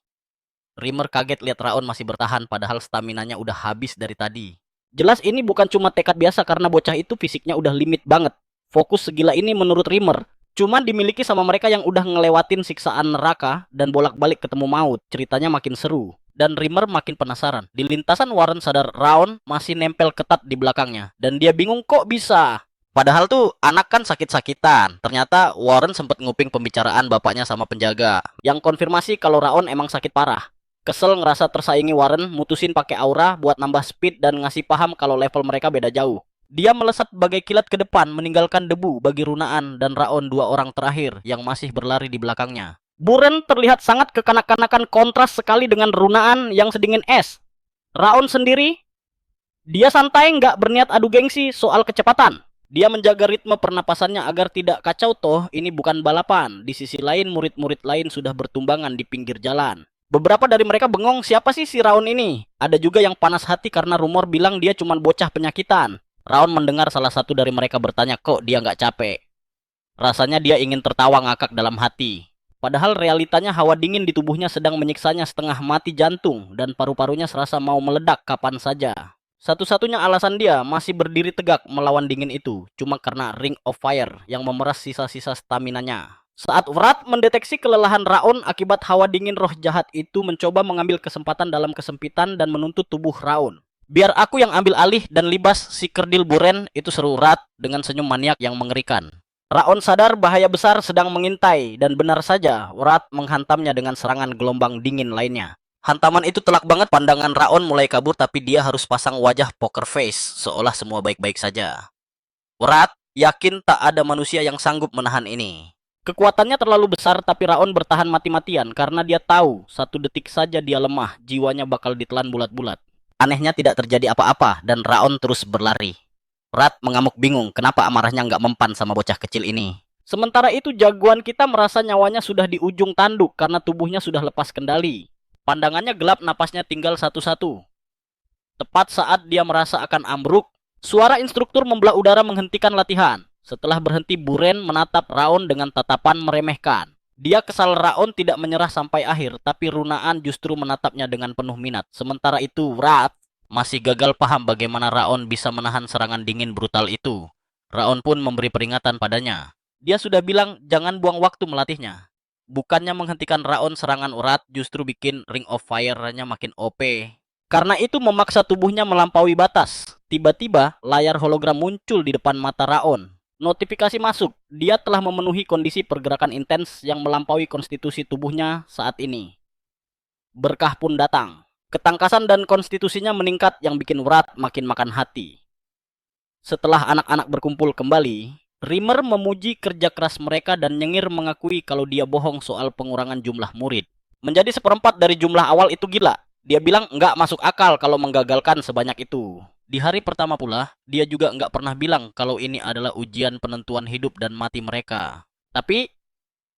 Rimmer kaget lihat Raon masih bertahan padahal staminanya udah habis dari tadi. Jelas ini bukan cuma tekad biasa karena bocah itu fisiknya udah limit banget. Fokus segila ini menurut Rimmer cuma dimiliki sama mereka yang udah ngelewatin siksaan neraka dan bolak-balik ketemu maut. Ceritanya makin seru. Dan Rimmer makin penasaran. Di lintasan Warren sadar Raon masih nempel ketat di belakangnya. Dan dia bingung kok bisa. Padahal tuh anak kan sakit-sakitan. Ternyata Warren sempat nguping pembicaraan bapaknya sama penjaga. Yang konfirmasi kalau Raon emang sakit parah. Kesel ngerasa tersaingi Warren, mutusin pakai aura buat nambah speed dan ngasih paham kalau level mereka beda jauh. Dia melesat bagai kilat ke depan, meninggalkan debu bagi Runaan dan Raon, dua orang terakhir yang masih berlari di belakangnya. Buren terlihat sangat kekanak-kanakan, kontras sekali dengan Runaan yang sedingin es. Raon sendiri, dia santai nggak berniat adu gengsi soal kecepatan. Dia menjaga ritme pernapasannya agar tidak kacau, toh ini bukan balapan. Di sisi lain, murid-murid lain sudah bertumbangan di pinggir jalan. Beberapa dari mereka bengong, siapa sih si Raon ini? Ada juga yang panas hati karena rumor bilang dia cuma bocah penyakitan. Raon mendengar salah satu dari mereka bertanya kok dia nggak capek. Rasanya dia ingin tertawa ngakak dalam hati. Padahal realitanya hawa dingin di tubuhnya sedang menyiksanya setengah mati jantung dan paru-parunya serasa mau meledak kapan saja. Satu-satunya alasan dia masih berdiri tegak melawan dingin itu cuma karena Ring of Fire yang memeras sisa-sisa staminanya. Saat Wrath mendeteksi kelelahan Raon akibat hawa dingin roh jahat itu mencoba mengambil kesempatan dalam kesempitan dan menuntut tubuh Raon. Biar aku yang ambil alih dan libas si kerdil Buren, itu seru Wrath dengan senyum maniak yang mengerikan. Raon sadar bahaya besar sedang mengintai dan benar saja Wrath menghantamnya dengan serangan gelombang dingin lainnya. Hantaman itu telak banget, pandangan Raon mulai kabur tapi dia harus pasang wajah poker face seolah semua baik-baik saja. Wrath yakin tak ada manusia yang sanggup menahan ini. Kekuatannya terlalu besar tapi Raon bertahan mati-matian karena dia tahu satu detik saja dia lemah, jiwanya bakal ditelan bulat-bulat. Anehnya tidak terjadi apa-apa dan Raon terus berlari. Wrath mengamuk bingung kenapa amarahnya nggak mempan sama bocah kecil ini. Sementara itu jagoan kita merasa nyawanya sudah di ujung tanduk karena tubuhnya sudah lepas kendali. Pandangannya gelap, napasnya tinggal satu-satu. Tepat saat dia merasa akan ambruk, suara instruktur membelah udara menghentikan latihan. Setelah berhenti, Buren menatap Raon dengan tatapan meremehkan. Dia kesal Raon tidak menyerah sampai akhir, tapi Runaan justru menatapnya dengan penuh minat. Sementara itu, Wrath masih gagal paham bagaimana Raon bisa menahan serangan dingin brutal itu. Raon pun memberi peringatan padanya. Dia sudah bilang jangan buang waktu melatihnya. Bukannya menghentikan Raon, serangan Wrath justru bikin Ring of Fire-nya makin OP. Karena itu memaksa tubuhnya melampaui batas. Tiba-tiba layar hologram muncul di depan mata Raon. Notifikasi masuk, dia telah memenuhi kondisi pergerakan intens yang melampaui konstitusi tubuhnya saat ini. Berkah pun datang. Ketangkasan dan konstitusinya meningkat yang bikin Wrath makin makan hati. Setelah anak-anak berkumpul kembali, Rimmer memuji kerja keras mereka dan nyengir mengakui kalau dia bohong soal pengurangan jumlah murid. Menjadi seperempat dari jumlah awal itu gila. Dia bilang nggak masuk akal kalau menggagalkan sebanyak itu. Di hari pertama pula, dia juga nggak pernah bilang kalau ini adalah ujian penentuan hidup dan mati mereka. Tapi,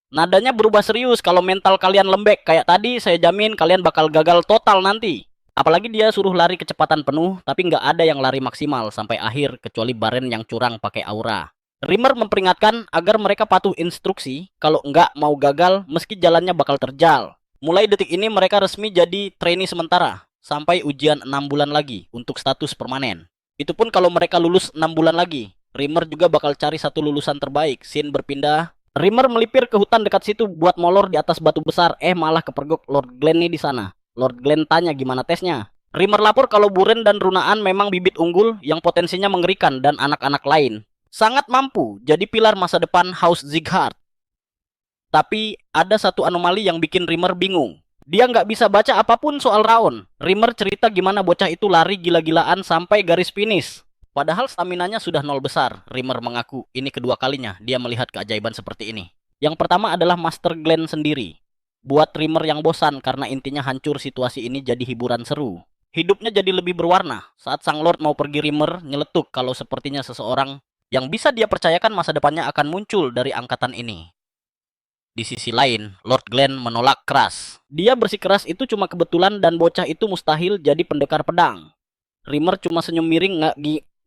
nadanya berubah serius kalau mental kalian lembek. Kayak tadi, saya jamin kalian bakal gagal total nanti. Apalagi dia suruh lari kecepatan penuh, tapi nggak ada yang lari maksimal sampai akhir kecuali Baren yang curang pakai aura. Rimmer memperingatkan agar mereka patuh instruksi, kalau nggak mau gagal meski jalannya bakal terjal. Mulai detik ini mereka resmi jadi trainee sementara. Sampai ujian 6 bulan lagi untuk status permanen. Itu pun kalau mereka lulus 6 bulan lagi. Rimmer juga bakal cari satu lulusan terbaik. Scene berpindah. Rimmer melipir ke hutan dekat situ buat molor di atas batu besar. Malah kepergok Lord Glenn nih di sana. Lord Glenn tanya gimana tesnya. Rimmer lapor kalau Buren dan Runaan memang bibit unggul yang potensinya mengerikan dan anak-anak lain sangat mampu jadi pilar masa depan House Zighart. Tapi ada satu anomali yang bikin Rimmer bingung. Dia nggak bisa baca apapun soal Raon. Rimmer cerita gimana bocah itu lari gila-gilaan sampai garis finish. Padahal staminanya sudah nol besar. Rimmer mengaku ini kedua kalinya dia melihat keajaiban seperti ini. Yang pertama adalah Master Glenn sendiri. Buat Rimmer yang bosan karena intinya hancur situasi ini jadi hiburan seru. Hidupnya jadi lebih berwarna. Saat Sang Lord mau pergi, Rimmer nyeletuk kalau sepertinya seseorang yang bisa dia percayakan masa depannya akan muncul dari angkatan ini. Di sisi lain, Lord Glenn menolak keras. Dia bersikeras itu cuma kebetulan dan bocah itu mustahil jadi pendekar pedang. Rimmer cuma senyum miring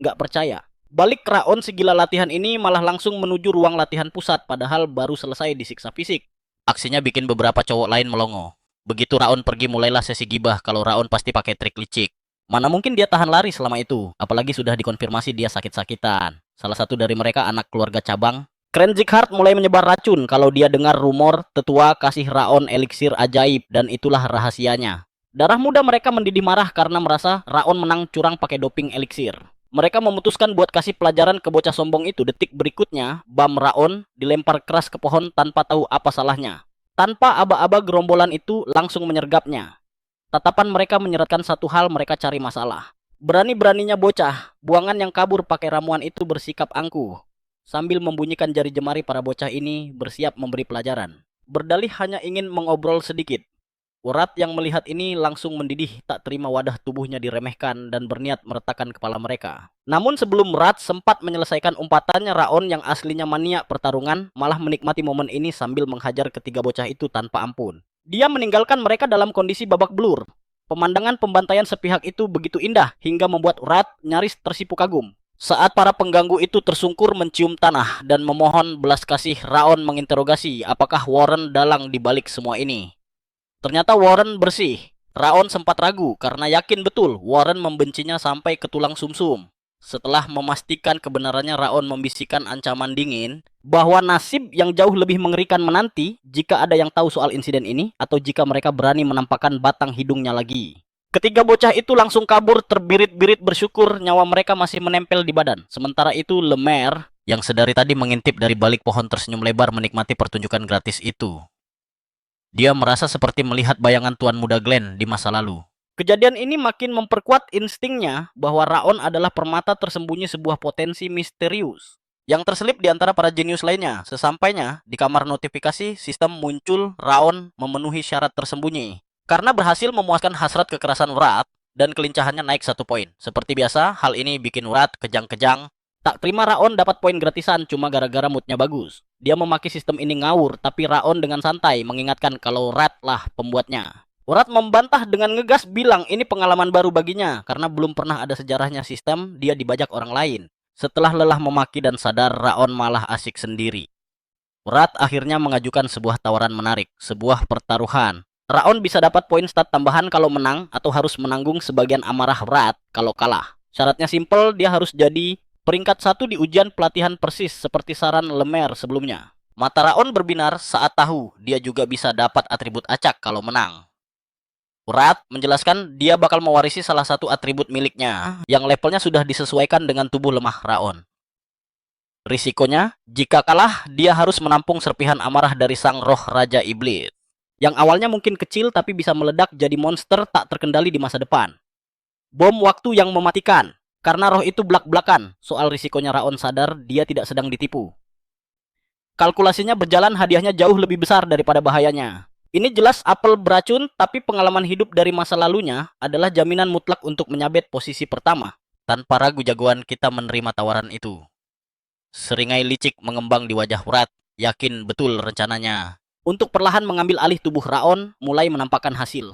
nggak percaya. Balik Raon segila latihan ini malah langsung menuju ruang latihan pusat padahal baru selesai disiksa fisik. Aksinya bikin beberapa cowok lain melongo. Begitu Raon pergi mulailah sesi gibah kalau Raon pasti pakai trik licik. Mana mungkin dia tahan lari selama itu, apalagi sudah dikonfirmasi dia sakit-sakitan. Salah satu dari mereka anak keluarga cabang. Kren Zighart mulai menyebar racun kalau dia dengar rumor tetua kasih Raon eliksir ajaib dan itulah rahasianya. Darah muda mereka mendidih marah karena merasa Raon menang curang pakai doping eliksir. Mereka memutuskan buat kasih pelajaran ke bocah sombong itu. Detik berikutnya, bam Raon dilempar keras ke pohon tanpa tahu apa salahnya. Tanpa aba-aba gerombolan itu langsung menyergapnya. Tatapan mereka menyeratkan satu hal, mereka cari masalah. Berani-beraninya bocah, buangan yang kabur pakai ramuan itu bersikap angkuh. Sambil membunyikan jari jemari para bocah ini bersiap memberi pelajaran. Berdalih hanya ingin mengobrol sedikit. Wrath yang melihat ini langsung mendidih, tak terima wadah tubuhnya diremehkan dan berniat meretakkan kepala mereka. Namun sebelum Wrath sempat menyelesaikan umpatannya, Raon yang aslinya mania pertarungan malah menikmati momen ini sambil menghajar ketiga bocah itu tanpa ampun. Dia meninggalkan mereka dalam kondisi babak belur. Pemandangan pembantaian sepihak itu begitu indah hingga membuat Wrath nyaris tersipu kagum. Saat para pengganggu itu tersungkur mencium tanah dan memohon belas kasih, Raon menginterogasi apakah Warren dalang di balik semua ini. Ternyata Warren bersih. Raon sempat ragu karena yakin betul Warren membencinya sampai ke tulang sumsum. Setelah memastikan kebenarannya, Raon membisikkan ancaman dingin bahwa nasib yang jauh lebih mengerikan menanti jika ada yang tahu soal insiden ini atau jika mereka berani menampakkan batang hidungnya lagi. Ketiga bocah itu langsung kabur terbirit-birit bersyukur nyawa mereka masih menempel di badan. Sementara itu Lemaire yang sedari tadi mengintip dari balik pohon tersenyum lebar menikmati pertunjukan gratis itu. Dia merasa seperti melihat bayangan Tuan Muda Glenn di masa lalu. Kejadian ini makin memperkuat instingnya bahwa Raon adalah permata tersembunyi sebuah potensi misterius yang terselip di antara para jenius lainnya. Sesampainya di kamar notifikasi, sistem muncul Raon memenuhi syarat tersembunyi. Karena berhasil memuaskan hasrat kekerasan Wrath dan kelincahannya naik 1 poin. Seperti biasa, hal ini bikin Wrath kejang-kejang. Tak terima Raon dapat poin gratisan cuma gara-gara moodnya bagus. Dia memaki sistem ini ngawur, tapi Raon dengan santai mengingatkan kalau Wrath lah pembuatnya. Wrath membantah dengan ngegas bilang ini pengalaman baru baginya karena belum pernah ada sejarahnya sistem dia dibajak orang lain. Setelah lelah memaki dan sadar, Raon malah asik sendiri. Wrath akhirnya mengajukan sebuah tawaran menarik, sebuah pertaruhan. Raon bisa dapat poin stat tambahan kalau menang atau harus menanggung sebagian amarah Wrath kalau kalah. Syaratnya simpel, dia harus jadi peringkat 1 di ujian pelatihan persis seperti saran Lemaire sebelumnya. Mata Raon berbinar saat tahu dia juga bisa dapat atribut acak kalau menang. Wrath menjelaskan dia bakal mewarisi salah satu atribut miliknya yang levelnya sudah disesuaikan dengan tubuh lemah Raon. Risikonya, jika kalah, dia harus menampung serpihan amarah dari sang roh Raja Iblis. Yang awalnya mungkin kecil tapi bisa meledak jadi monster tak terkendali di masa depan. Bom waktu yang mematikan. Karena roh itu blak-blakan, soal risikonya Raon sadar dia tidak sedang ditipu. Kalkulasinya berjalan, hadiahnya jauh lebih besar daripada bahayanya. Ini jelas apel beracun, tapi pengalaman hidup dari masa lalunya adalah jaminan mutlak untuk menyabet posisi pertama. Tanpa ragu jagoan kita menerima tawaran itu. Seringai licik mengembang di wajah Wrath, yakin betul rencananya. Untuk perlahan mengambil alih tubuh Raon, mulai menampakkan hasil.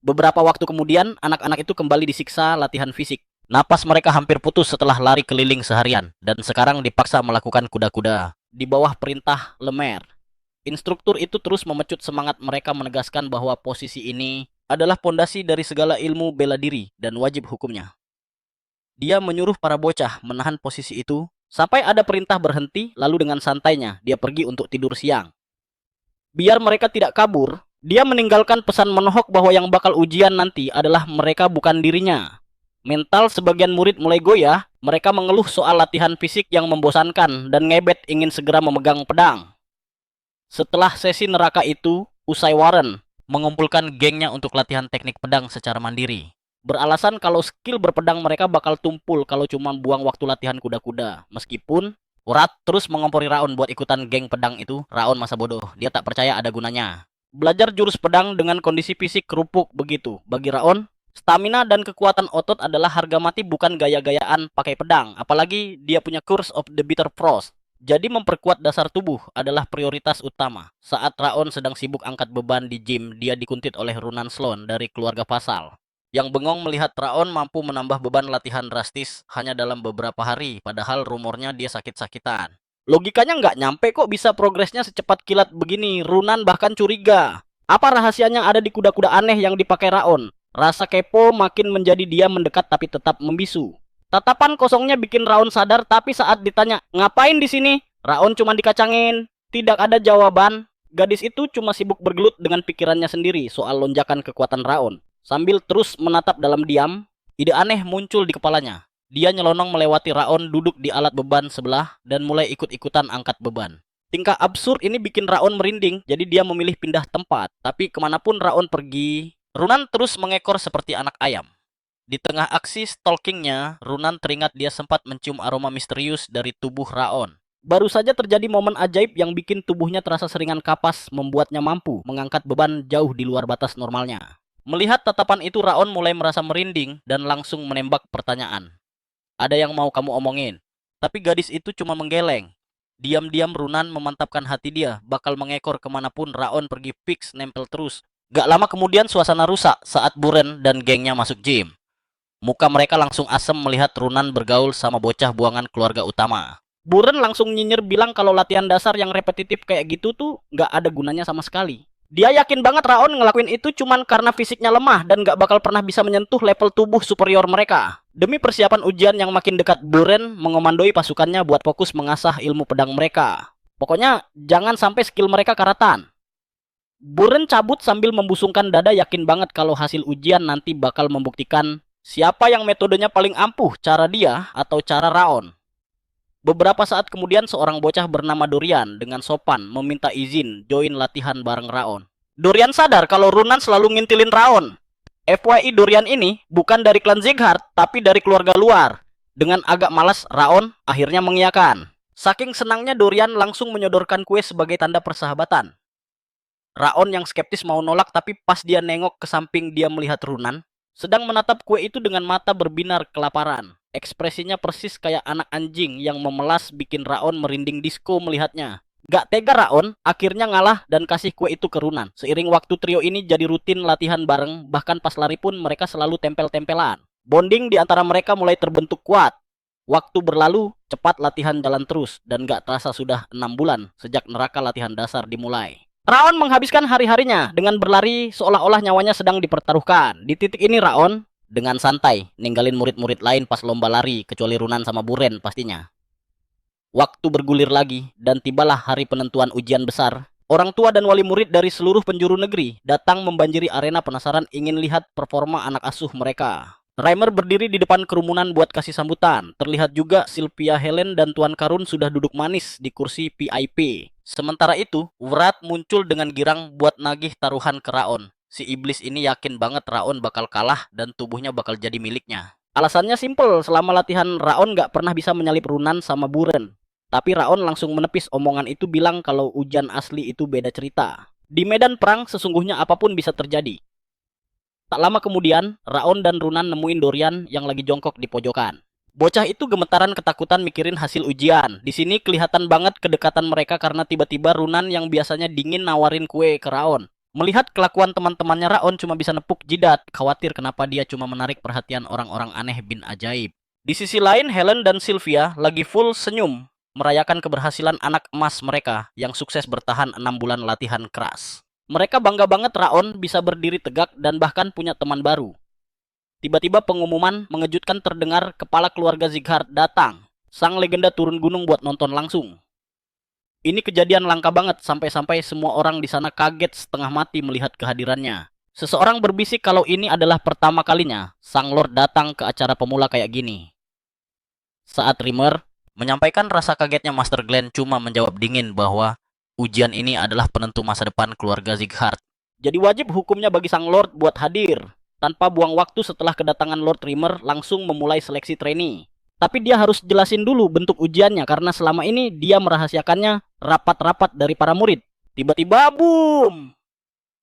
Beberapa waktu kemudian, anak-anak itu kembali disiksa latihan fisik. Napas mereka hampir putus setelah lari keliling seharian, dan sekarang dipaksa melakukan kuda-kuda di bawah perintah Lemaire. Instruktur itu terus memecut semangat mereka menegaskan bahwa posisi ini adalah pondasi dari segala ilmu bela diri dan wajib hukumnya. Dia menyuruh para bocah menahan posisi itu sampai ada perintah berhenti, lalu dengan santainya dia pergi untuk tidur siang. Biar mereka tidak kabur, dia meninggalkan pesan menohok bahwa yang bakal ujian nanti adalah mereka bukan dirinya. Mental sebagian murid mulai goyah, mereka mengeluh soal latihan fisik yang membosankan dan ngebet ingin segera memegang pedang. Setelah sesi neraka itu, usai Warren mengumpulkan gengnya untuk latihan teknik pedang secara mandiri. Beralasan kalau skill berpedang mereka bakal tumpul kalau cuma buang waktu latihan kuda-kuda. Meskipun Wrath terus mengompori Raon buat ikutan geng pedang itu, Raon masa bodoh. Dia tak percaya ada gunanya. Belajar jurus pedang dengan kondisi fisik kerupuk begitu. Bagi Raon, stamina dan kekuatan otot adalah harga mati, bukan gaya-gayaan pakai pedang. Apalagi dia punya Curse of the Bitter Frost. Jadi memperkuat dasar tubuh adalah prioritas utama. Saat Raon sedang sibuk angkat beban di gym, dia dikuntit oleh Runan Sloan dari keluarga Fasal, yang bengong melihat Raon mampu menambah beban latihan drastis hanya dalam beberapa hari, padahal rumornya dia sakit-sakitan. Logikanya nggak nyampe kok bisa progresnya secepat kilat begini. Runan bahkan curiga. Apa rahasianya ada di kuda-kuda aneh yang dipakai Raon? Rasa kepo makin menjadi dia mendekat tapi tetap membisu. Tatapan kosongnya bikin Raon sadar, tapi saat ditanya, ngapain di sini? Raon cuma dikacangin. Tidak ada jawaban. Gadis itu cuma sibuk bergelut dengan pikirannya sendiri soal lonjakan kekuatan Raon. Sambil terus menatap dalam diam, ide aneh muncul di kepalanya. Dia nyelonong melewati Raon duduk di alat beban sebelah dan mulai ikut-ikutan angkat beban. Tingkah absurd ini bikin Raon merinding, jadi dia memilih pindah tempat. Tapi kemanapun Raon pergi, Runan terus mengekor seperti anak ayam. Di tengah aksi stalkingnya, Runan teringat dia sempat mencium aroma misterius dari tubuh Raon. Baru saja terjadi momen ajaib yang bikin tubuhnya terasa seringan kapas, membuatnya mampu mengangkat beban jauh di luar batas normalnya. Melihat tatapan itu, Raon mulai merasa merinding dan langsung menembak pertanyaan. Ada yang mau kamu omongin? Tapi gadis itu cuma menggeleng. Diam-diam Runan memantapkan hati dia, bakal mengekor kemanapun Raon pergi, fix nempel terus. Gak lama kemudian suasana rusak saat Buren dan gengnya masuk gym. Muka mereka langsung asem melihat Runan bergaul sama bocah buangan keluarga utama. Buren langsung nyinyir bilang kalau latihan dasar yang repetitif kayak gitu tuh nggak ada gunanya sama sekali. Dia yakin banget Raon ngelakuin itu cuman karena fisiknya lemah dan gak bakal pernah bisa menyentuh level tubuh superior mereka. Demi persiapan ujian yang makin dekat, Buren mengomandoi pasukannya buat fokus mengasah ilmu pedang mereka. Pokoknya jangan sampai skill mereka karatan. Buren cabut sambil membusungkan dada, yakin banget kalau hasil ujian nanti bakal membuktikan siapa yang metodenya paling ampuh, cara dia atau cara Raon. Beberapa saat kemudian seorang bocah bernama Dorian dengan sopan meminta izin join latihan bareng Raon. Dorian sadar kalau Runan selalu ngintilin Raon. FYI, Dorian ini bukan dari klan Zigguard tapi dari keluarga luar. Dengan agak malas, Raon akhirnya mengiyakan. Saking senangnya, Dorian langsung menyodorkan kue sebagai tanda persahabatan. Raon yang skeptis mau nolak, tapi pas dia nengok ke samping dia melihat Runan sedang menatap kue itu dengan mata berbinar kelaparan. Ekspresinya persis kayak anak anjing yang memelas, bikin Raon merinding disco melihatnya. Gak tega Raon akhirnya ngalah dan kasih kue itu ke Runan. Seiring waktu, trio ini jadi rutin latihan bareng, bahkan pas lari pun mereka selalu tempel-tempelan. Bonding di antara mereka mulai terbentuk kuat. Waktu berlalu, cepat latihan jalan terus, dan gak terasa sudah 6 bulan sejak neraka latihan dasar dimulai. Raon menghabiskan hari-harinya dengan berlari seolah-olah nyawanya sedang dipertaruhkan. Di titik ini Raon dengan santai ninggalin murid-murid lain pas lomba lari, kecuali Runan sama Buren pastinya. Waktu bergulir lagi dan tibalah hari penentuan ujian besar. Orang tua dan wali murid dari seluruh penjuru negeri datang membanjiri arena penasaran ingin lihat performa anak asuh mereka. Reimer berdiri di depan kerumunan buat kasih sambutan. Terlihat juga Sylvia, Helen, dan Tuan Karun sudah duduk manis di kursi VIP. Sementara itu, Wrath muncul dengan girang buat nagih taruhan ke Raon. Si iblis ini yakin banget Raon bakal kalah dan tubuhnya bakal jadi miliknya. Alasannya simpel, selama latihan Raon gak pernah bisa menyalip Runan sama Buren. Tapi Raon langsung menepis omongan itu, bilang kalau ujian asli itu beda cerita. Di medan perang sesungguhnya apapun bisa terjadi. Tak lama kemudian, Raon dan Runan nemuin Dorian yang lagi jongkok di pojokan. Bocah itu gemetaran ketakutan mikirin hasil ujian. Di sini kelihatan banget kedekatan mereka karena tiba-tiba Runan yang biasanya dingin nawarin kue ke Raon. Melihat kelakuan teman-temannya, Raon cuma bisa nepuk jidat, khawatir kenapa dia cuma menarik perhatian orang-orang aneh bin ajaib. Di sisi lain, Helen dan Sylvia lagi full senyum, merayakan keberhasilan anak emas mereka yang sukses bertahan 6 bulan latihan keras. Mereka bangga banget Raon bisa berdiri tegak dan bahkan punya teman baru. Tiba-tiba pengumuman mengejutkan terdengar, kepala keluarga Zigguard datang. Sang legenda turun gunung buat nonton langsung. Ini kejadian langka banget, sampai-sampai semua orang di sana kaget setengah mati melihat kehadirannya. Seseorang berbisik kalau ini adalah pertama kalinya Sang Lord datang ke acara pemula kayak gini. Saat Rimmer menyampaikan rasa kagetnya, Master Glenn cuma menjawab dingin bahwa ujian ini adalah penentu masa depan keluarga Zigguard. Jadi wajib hukumnya bagi Sang Lord buat hadir. Tanpa buang waktu, setelah kedatangan Lord Rimmer langsung memulai seleksi trainee. Tapi dia harus jelasin dulu bentuk ujiannya karena selama ini dia merahasiakannya rapat-rapat dari para murid. Tiba-tiba boom!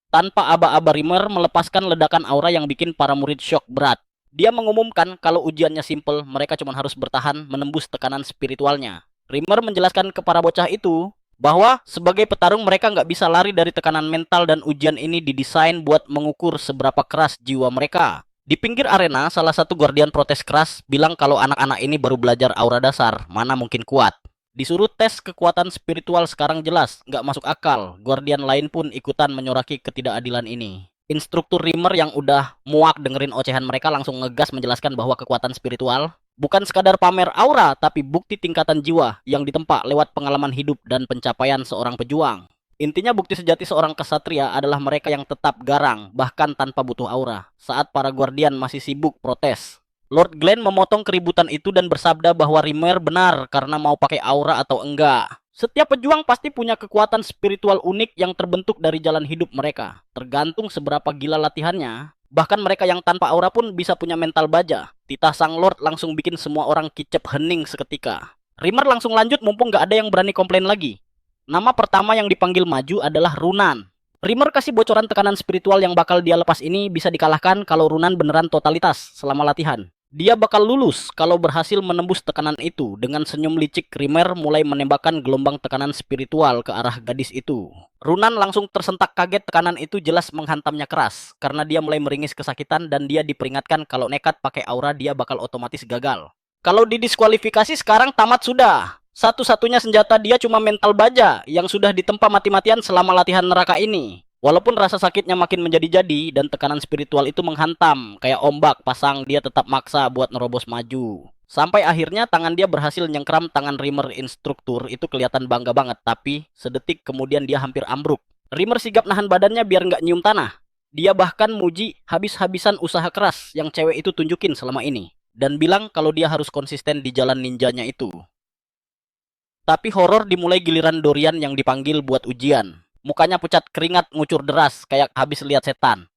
Tanpa aba-aba, Rimmer melepaskan ledakan aura yang bikin para murid shock berat. Dia mengumumkan kalau ujiannya simple, mereka cuma harus bertahan menembus tekanan spiritualnya. Rimmer menjelaskan ke para bocah itu bahwa sebagai petarung mereka nggak bisa lari dari tekanan mental dan ujian ini didesain buat mengukur seberapa keras jiwa mereka. Di pinggir arena, salah satu guardian protes keras bilang kalau anak-anak ini baru belajar aura dasar, mana mungkin kuat. Disuruh tes kekuatan spiritual sekarang jelas nggak masuk akal. Guardian lain pun ikutan menyoraki ketidakadilan ini. Instruktur Rimmer yang udah muak dengerin ocehan mereka langsung ngegas menjelaskan bahwa kekuatan spiritual bukan sekadar pamer aura, tapi bukti tingkatan jiwa yang ditempa lewat pengalaman hidup dan pencapaian seorang pejuang. Intinya bukti sejati seorang kesatria adalah mereka yang tetap garang, bahkan tanpa butuh aura, saat para guardian masih sibuk protes. Lord Glenn memotong keributan itu dan bersabda bahwa Rimmer benar karena mau pakai aura atau enggak. Setiap pejuang pasti punya kekuatan spiritual unik yang terbentuk dari jalan hidup mereka. Tergantung seberapa gila latihannya. Bahkan mereka yang tanpa aura pun bisa punya mental baja. Titah Sang Lord langsung bikin semua orang kicep hening seketika. Rimmer langsung lanjut mumpung gak ada yang berani komplain lagi. Nama pertama yang dipanggil maju adalah Runan. Rimmer kasih bocoran tekanan spiritual yang bakal dia lepas ini bisa dikalahkan kalau Runan beneran totalitas selama latihan. Dia bakal lulus kalau berhasil menembus tekanan itu. Dengan senyum licik, Rimmer mulai menembakkan gelombang tekanan spiritual ke arah gadis itu. Runan langsung tersentak kaget, tekanan itu jelas menghantamnya keras. Karena dia mulai meringis kesakitan dan dia diperingatkan kalau nekat pakai aura dia bakal otomatis gagal. Kalau didiskualifikasi sekarang tamat sudah. Satu-satunya senjata dia cuma mental baja yang sudah ditempa mati-matian selama latihan neraka ini. Walaupun rasa sakitnya makin menjadi-jadi dan tekanan spiritual itu menghantam, kayak ombak pasang, dia tetap maksa buat nerobos maju. Sampai akhirnya tangan dia berhasil nyengkram tangan Rimmer instruktur, itu kelihatan bangga banget, tapi sedetik kemudian dia hampir ambruk. Rimmer sigap nahan badannya biar nggak nyium tanah. Dia bahkan muji habis-habisan usaha keras yang cewek itu tunjukin selama ini. Dan bilang kalau dia harus konsisten di jalan ninjanya itu. Tapi horor dimulai giliran Dorian yang dipanggil buat ujian. Mukanya pucat keringat ngucur deras kayak habis lihat setan.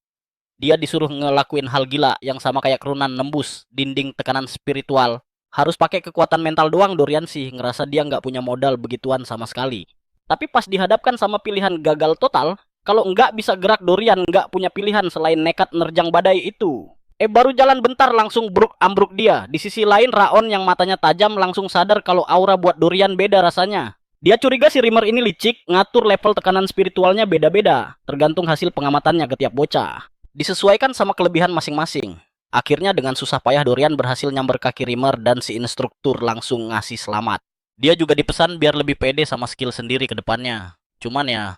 Dia disuruh ngelakuin hal gila yang sama kayak kerunan nembus dinding tekanan spiritual. Harus pakai kekuatan mental doang. Dorian sih ngerasa dia nggak punya modal begituan sama sekali. Tapi pas dihadapkan sama pilihan gagal total, kalau nggak bisa gerak, Dorian nggak punya pilihan selain nekat nerjang badai itu. Baru jalan bentar langsung ambruk dia. Di sisi lain Raon yang matanya tajam langsung sadar kalau aura buat Dorian beda rasanya. Dia curiga si Rimmer ini licik, ngatur level tekanan spiritualnya beda-beda, tergantung hasil pengamatannya ke tiap bocah. Disesuaikan sama kelebihan masing-masing. Akhirnya dengan susah payah Dorian berhasil nyamber kaki Rimmer dan si instruktur langsung ngasih selamat. Dia juga dipesan biar lebih pede sama skill sendiri ke depannya. Cuman ya,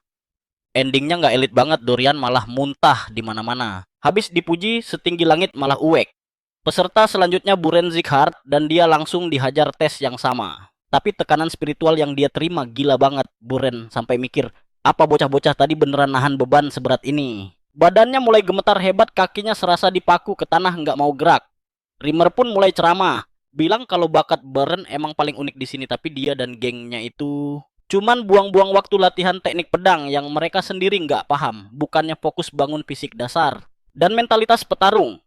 endingnya nggak elit banget, Dorian malah muntah di mana-mana. Habis dipuji setinggi langit malah uwek. Peserta selanjutnya Buren Zikhart dan dia langsung dihajar tes yang sama. Tapi tekanan spiritual yang dia terima gila banget. Buren sampai mikir, apa bocah-bocah tadi beneran nahan beban seberat ini? Badannya mulai gemetar hebat, kakinya serasa dipaku ke tanah nggak mau gerak. Rimmer pun mulai ceramah, bilang kalau bakat Buren emang paling unik di sini, tapi dia dan gengnya itu cuman buang-buang waktu latihan teknik pedang yang mereka sendiri nggak paham, bukannya fokus bangun fisik dasar dan mentalitas petarung.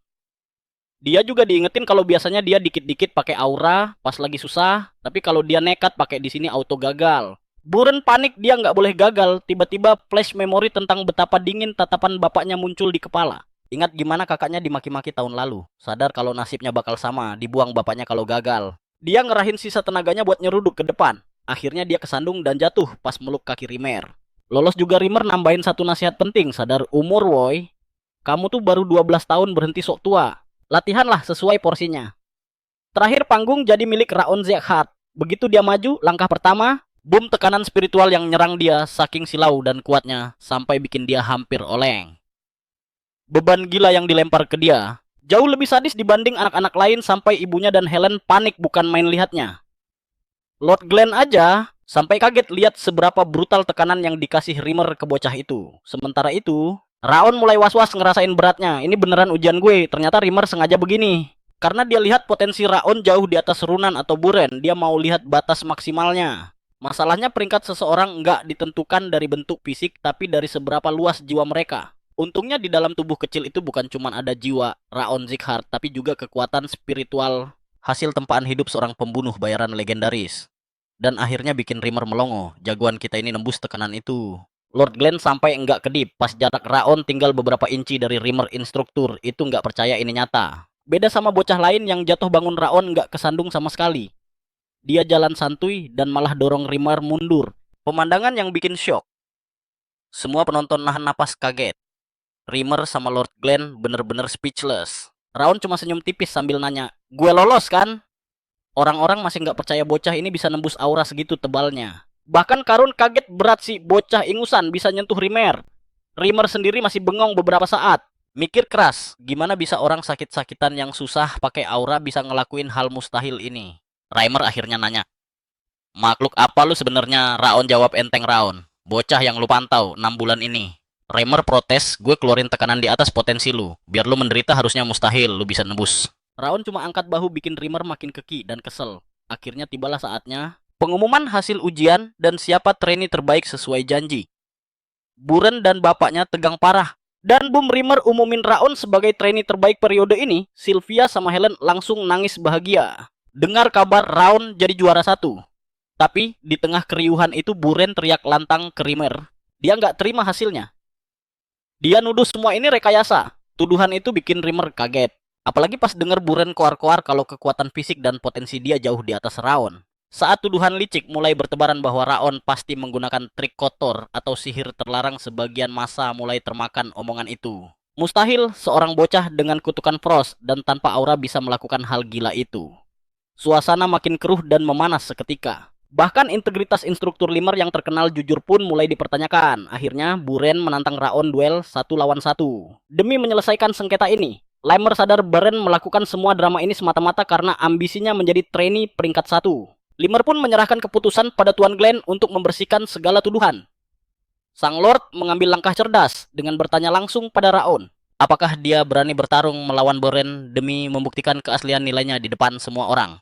Dia juga diingetin kalau biasanya dia dikit-dikit pakai aura pas lagi susah, tapi kalau dia nekat pakai di sini auto gagal. Buren panik, dia nggak boleh gagal. Tiba-tiba flash memori tentang betapa dingin tatapan bapaknya muncul di kepala. Ingat gimana kakaknya dimaki-maki tahun lalu. Sadar kalau nasibnya bakal sama, dibuang bapaknya kalau gagal. Dia ngerahin sisa tenaganya buat nyeruduk ke depan. Akhirnya dia kesandung dan jatuh pas meluk kaki Rimmer. Lolos juga Rimmer nambahin satu nasihat penting, sadar umur woi. Kamu tuh baru 12 tahun berhenti sok tua. Latihanlah sesuai porsinya. Terakhir panggung jadi milik Raon Zikhart. Begitu dia maju, langkah pertama, boom tekanan spiritual yang nyerang dia saking silau dan kuatnya sampai bikin dia hampir oleng. Beban gila yang dilempar ke dia jauh lebih sadis dibanding anak-anak lain sampai ibunya dan Helen panik bukan main lihatnya. Lord Glenn aja sampai kaget lihat seberapa brutal tekanan yang dikasih Rimmer ke bocah itu. Sementara itu, Raon mulai was-was ngerasain beratnya. Ini beneran ujian gue. Ternyata Rimmer sengaja begini. Karena dia lihat potensi Raon jauh di atas Runan atau Buren. Dia mau lihat batas maksimalnya. Masalahnya peringkat seseorang nggak ditentukan dari bentuk fisik, tapi dari seberapa luas jiwa mereka. Untungnya di dalam tubuh kecil itu bukan cuma ada jiwa Raon Zikhart, tapi juga kekuatan spiritual hasil tempaan hidup seorang pembunuh bayaran legendaris. Dan akhirnya bikin Rimmer melongo. Jagoan kita ini nembus tekanan itu. Lord Glenn sampai enggak kedip pas jarak Raon tinggal beberapa inci dari Rimmer instruktur. Itu enggak percaya ini nyata. Beda sama bocah lain yang jatuh bangun Raon enggak kesandung sama sekali. Dia jalan santuy dan malah dorong Rimmer mundur. Pemandangan yang bikin shock. Semua penonton nahan napas kaget. Rimmer sama Lord Glenn bener-bener speechless. Raon cuma senyum tipis sambil nanya, gue lolos kan? Orang-orang masih nggak percaya bocah ini bisa nembus aura segitu tebalnya. Bahkan Karun kaget berat si bocah ingusan bisa nyentuh Rimmer. Rimmer sendiri masih bengong beberapa saat. Mikir keras, gimana bisa orang sakit-sakitan yang susah pakai aura bisa ngelakuin hal mustahil ini. Rimmer akhirnya nanya, makhluk apa lu sebenarnya? Raon jawab enteng Raon. Bocah yang lu pantau 6 bulan ini. Rimmer protes, gue keluarin tekanan di atas potensi lu. Biar lu menderita harusnya mustahil, lu bisa nembus. Raon cuma angkat bahu bikin Rimmer makin keki dan kesel. Akhirnya tibalah saatnya pengumuman hasil ujian dan siapa trainee terbaik sesuai janji. Buren dan bapaknya tegang parah. Dan boom Rimmer umumin Raon sebagai trainee terbaik periode ini, Sylvia sama Helen langsung nangis bahagia. Dengar kabar Raon jadi juara 1. Tapi di tengah keriuhan itu Buren teriak lantang ke Rimmer. Dia nggak terima hasilnya. Dia nuduh semua ini rekayasa. Tuduhan itu bikin Rimmer kaget. Apalagi pas denger Buren koar-koar kalau kekuatan fisik dan potensi dia jauh di atas Raon. Saat tuduhan licik mulai bertebaran bahwa Raon pasti menggunakan trik kotor atau sihir terlarang, sebagian massa mulai termakan omongan itu. Mustahil seorang bocah dengan kutukan Frost dan tanpa aura bisa melakukan hal gila itu. Suasana makin keruh dan memanas seketika. Bahkan integritas instruktur Limer yang terkenal jujur pun mulai dipertanyakan. Akhirnya, Buren menantang Raon duel 1 lawan 1. Demi menyelesaikan sengketa ini, Limer sadar Buren melakukan semua drama ini semata-mata karena ambisinya menjadi trainee peringkat 1. Limer pun menyerahkan keputusan pada Tuan Glenn untuk membersihkan segala tuduhan. Sang Lord mengambil langkah cerdas dengan bertanya langsung pada Raon. Apakah dia berani bertarung melawan Buren demi membuktikan keaslian nilainya di depan semua orang?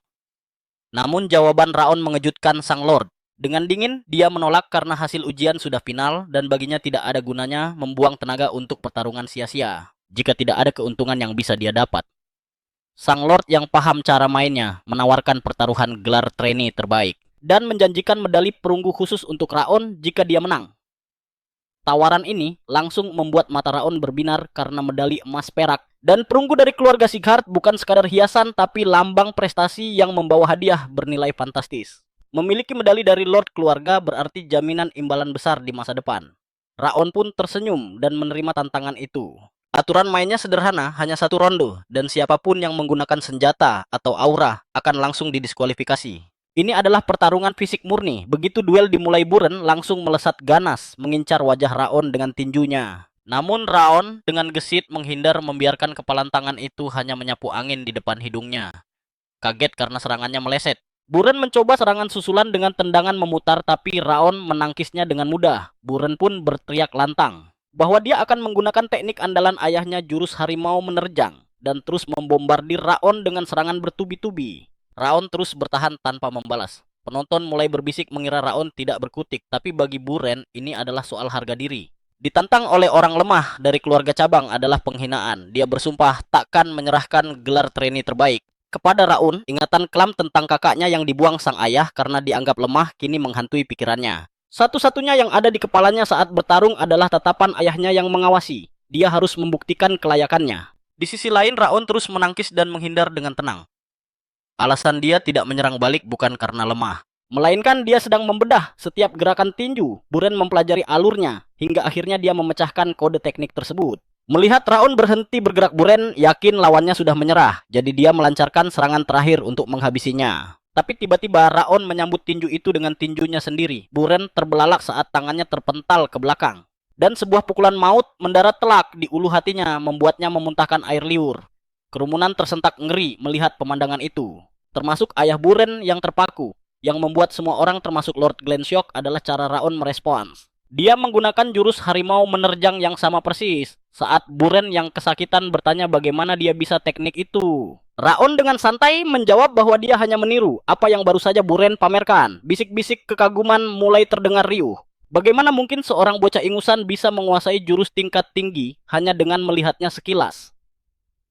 Namun jawaban Raon mengejutkan Sang Lord. Dengan dingin, dia menolak karena hasil ujian sudah final dan baginya tidak ada gunanya membuang tenaga untuk pertarungan sia-sia jika tidak ada keuntungan yang bisa dia dapat. Sang Lord yang paham cara mainnya menawarkan pertaruhan gelar trainee terbaik dan menjanjikan medali perunggu khusus untuk Raon jika dia menang. Tawaran ini langsung membuat mata Raon berbinar karena medali emas perak dan perunggu dari keluarga Sighart bukan sekadar hiasan tapi lambang prestasi yang membawa hadiah bernilai fantastis. Memiliki medali dari Lord keluarga berarti jaminan imbalan besar di masa depan. Raon pun tersenyum dan menerima tantangan itu. Aturan mainnya sederhana, hanya 1 ronde dan siapapun yang menggunakan senjata atau aura akan langsung didiskualifikasi. Ini adalah pertarungan fisik murni. Begitu duel dimulai, Buren langsung melesat ganas mengincar wajah Raon dengan tinjunya. Namun Raon dengan gesit menghindar membiarkan kepalan tangan itu hanya menyapu angin di depan hidungnya. Kaget karena serangannya meleset. Buren mencoba serangan susulan dengan tendangan memutar tapi Raon menangkisnya dengan mudah. Buren pun berteriak lantang bahwa dia akan menggunakan teknik andalan ayahnya jurus harimau menerjang dan terus membombardir Raon dengan serangan bertubi-tubi. Raon terus bertahan tanpa membalas. Penonton mulai berbisik mengira Raon tidak berkutik, tapi bagi Buren ini adalah soal harga diri. Ditantang oleh orang lemah dari keluarga cabang adalah penghinaan. Dia bersumpah takkan menyerahkan gelar trainee terbaik. Kepada Raon, ingatan kelam tentang kakaknya yang dibuang sang ayah karena dianggap lemah kini menghantui pikirannya. Satu-satunya yang ada di kepalanya saat bertarung adalah tatapan ayahnya yang mengawasi. Dia harus membuktikan kelayakannya. Di sisi lain, Raon terus menangkis dan menghindar dengan tenang. Alasan dia tidak menyerang balik bukan karena lemah, melainkan dia sedang membedah setiap gerakan tinju. Buren mempelajari alurnya, hingga akhirnya dia memecahkan kode teknik tersebut. Melihat Raon berhenti bergerak, Buren yakin lawannya sudah menyerah, jadi dia melancarkan serangan terakhir untuk menghabisinya. Tapi tiba-tiba Raon menyambut tinju itu dengan tinjunya sendiri. Buren terbelalak saat tangannya terpental ke belakang. Dan sebuah pukulan maut mendarat telak di ulu hatinya, membuatnya memuntahkan air liur. Kerumunan tersentak ngeri melihat pemandangan itu. Termasuk ayah Buren yang terpaku. Yang membuat semua orang termasuk Lord Glenn shock adalah cara Raon merespons. Dia menggunakan jurus harimau menerjang yang sama persis. Saat Buren yang kesakitan bertanya bagaimana dia bisa teknik itu. Raon dengan santai menjawab bahwa dia hanya meniru apa yang baru saja Buren pamerkan. Bisik-bisik kekaguman mulai terdengar riuh. Bagaimana mungkin seorang bocah ingusan bisa menguasai jurus tingkat tinggi hanya dengan melihatnya sekilas?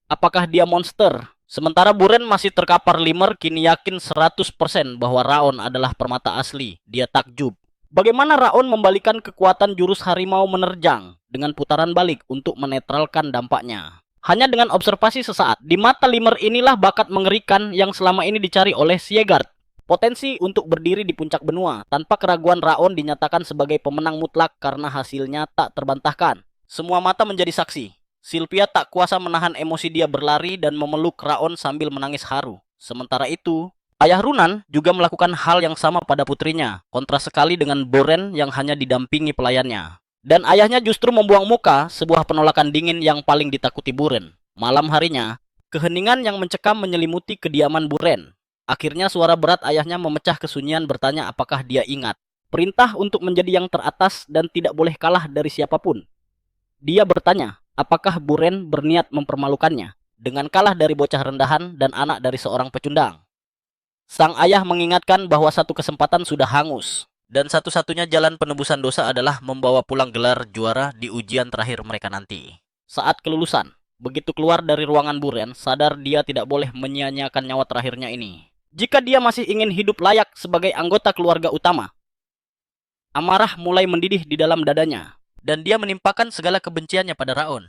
Apakah dia monster? Sementara Buren masih terkapar Limer kini yakin 100% bahwa Raon adalah permata asli. Dia takjub. Bagaimana Raon membalikan kekuatan jurus harimau menerjang dengan putaran balik untuk menetralkan dampaknya? Hanya dengan observasi sesaat, di mata Limer inilah bakat mengerikan yang selama ini dicari oleh Siegard. Potensi untuk berdiri di puncak benua. Tanpa keraguan Raon dinyatakan sebagai pemenang mutlak karena hasilnya tak terbantahkan. Semua mata menjadi saksi. Sylvia tak kuasa menahan emosi, dia berlari dan memeluk Raon sambil menangis haru. Sementara itu, ayah Runan juga melakukan hal yang sama pada putrinya, kontras sekali dengan Buren yang hanya didampingi pelayannya. Dan ayahnya justru membuang muka, sebuah penolakan dingin yang paling ditakuti Buren. Malam harinya, keheningan yang mencekam menyelimuti kediaman Buren. Akhirnya suara berat ayahnya memecah kesunyian bertanya apakah dia ingat. Perintah untuk menjadi yang teratas dan tidak boleh kalah dari siapapun. Dia bertanya, apakah Buren berniat mempermalukannya dengan kalah dari bocah rendahan dan anak dari seorang pecundang? Sang ayah mengingatkan bahwa satu kesempatan sudah hangus. Dan satu-satunya jalan penebusan dosa adalah membawa pulang gelar juara di ujian terakhir mereka nanti. Saat kelulusan, begitu keluar dari ruangan Buren, sadar dia tidak boleh menyia-nyiakan nyawa terakhirnya ini. Jika dia masih ingin hidup layak sebagai anggota keluarga utama. Amarah mulai mendidih di dalam dadanya. Dan dia menimpakan segala kebenciannya pada Raon.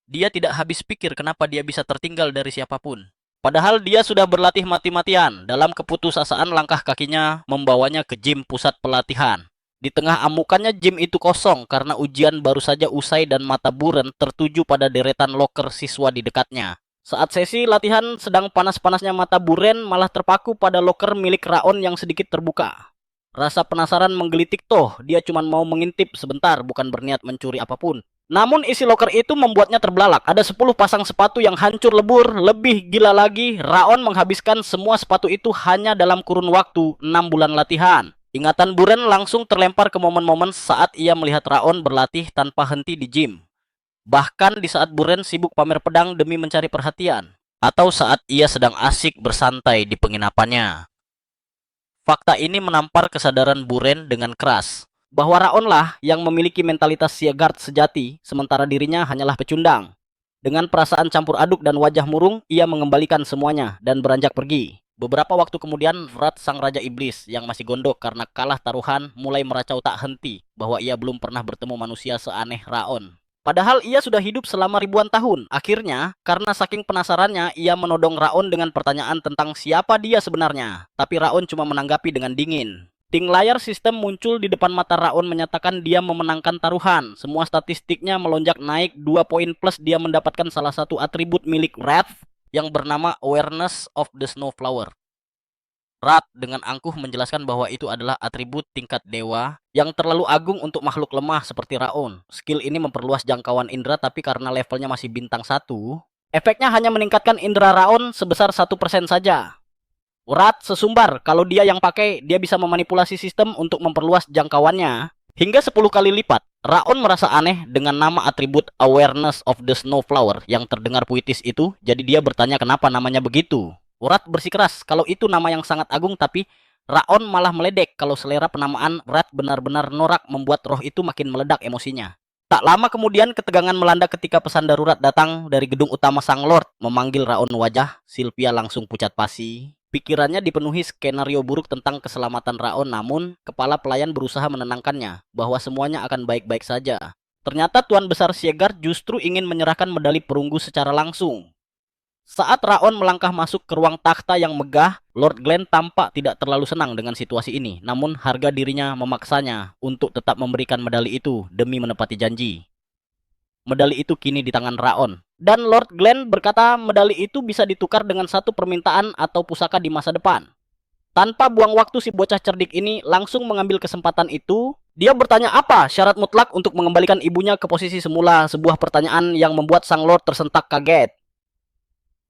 Dia tidak habis pikir kenapa dia bisa tertinggal dari siapapun. Padahal dia sudah berlatih mati-matian. Dalam keputusasaan langkah kakinya membawanya ke gym pusat pelatihan. Di tengah amukannya gym itu kosong karena ujian baru saja usai dan mata Buren tertuju pada deretan loker siswa di dekatnya. Saat sesi latihan sedang panas-panasnya, mata Buren malah terpaku pada loker milik Raon yang sedikit terbuka. Rasa penasaran menggelitik toh, dia cuma mau mengintip sebentar, bukan berniat mencuri apapun. Namun isi loker itu membuatnya terbelalak. Ada 10 pasang sepatu yang hancur lebur. Lebih gila lagi, Raon menghabiskan semua sepatu itu hanya dalam kurun waktu 6 bulan latihan. Ingatan Buren langsung terlempar ke momen-momen saat ia melihat Raon berlatih tanpa henti di gym. Bahkan di saat Buren sibuk pamer pedang demi mencari perhatian. Atau saat ia sedang asik bersantai di penginapannya. Fakta ini menampar kesadaran Buren dengan keras. Bahwa Raon lah yang memiliki mentalitas Siegard sejati, sementara dirinya hanyalah pecundang. Dengan perasaan campur aduk dan wajah murung, ia mengembalikan semuanya dan beranjak pergi. Beberapa waktu kemudian, Vrad sang Raja Iblis yang masih gondok karena kalah taruhan mulai meracau tak henti bahwa ia belum pernah bertemu manusia seaneh Raon. Padahal ia sudah hidup selama ribuan tahun. Akhirnya, karena saking penasarannya, ia menodong Raon dengan pertanyaan tentang siapa dia sebenarnya. Tapi Raon cuma menanggapi dengan dingin. Ting layar sistem muncul di depan mata Raon menyatakan dia memenangkan taruhan. Semua statistiknya melonjak naik 2 poin plus dia mendapatkan salah satu atribut milik Wrath yang bernama Awareness of the Snowflower. Rat dengan angkuh menjelaskan bahwa itu adalah atribut tingkat dewa yang terlalu agung untuk makhluk lemah seperti Raon. Skill ini memperluas jangkauan indera tapi karena levelnya masih bintang 1, efeknya hanya meningkatkan indera Raon sebesar 1% saja. Rat sesumbar, kalau dia yang pakai, dia bisa memanipulasi sistem untuk memperluas jangkauannya hingga 10 kali lipat. Raon merasa aneh dengan nama atribut Awareness of the Snowflower yang terdengar puitis itu, jadi dia bertanya kenapa namanya begitu. Rat bersikeras kalau itu nama yang sangat agung, tapi Raon malah meledek kalau selera penamaan Rat benar-benar norak membuat roh itu makin meledak emosinya. Tak lama kemudian ketegangan melanda ketika pesan darurat datang dari gedung utama Sang Lord memanggil Raon wajah. Sylvia langsung pucat pasi. Pikirannya dipenuhi skenario buruk tentang keselamatan Raon, namun kepala pelayan berusaha menenangkannya bahwa semuanya akan baik-baik saja. Ternyata Tuan Besar Siegard justru ingin menyerahkan medali perunggu secara langsung. Saat Raon melangkah masuk ke ruang takhta yang megah, Lord Glenn tampak tidak terlalu senang dengan situasi ini. Namun harga dirinya memaksanya untuk tetap memberikan medali itu demi menepati janji. Medali itu kini di tangan Raon. Dan Lord Glenn berkata medali itu bisa ditukar dengan satu permintaan atau pusaka di masa depan. Tanpa buang waktu, si bocah cerdik ini langsung mengambil kesempatan itu. Dia bertanya apa syarat mutlak untuk mengembalikan ibunya ke posisi semula, sebuah pertanyaan yang membuat sang Lord tersentak kaget.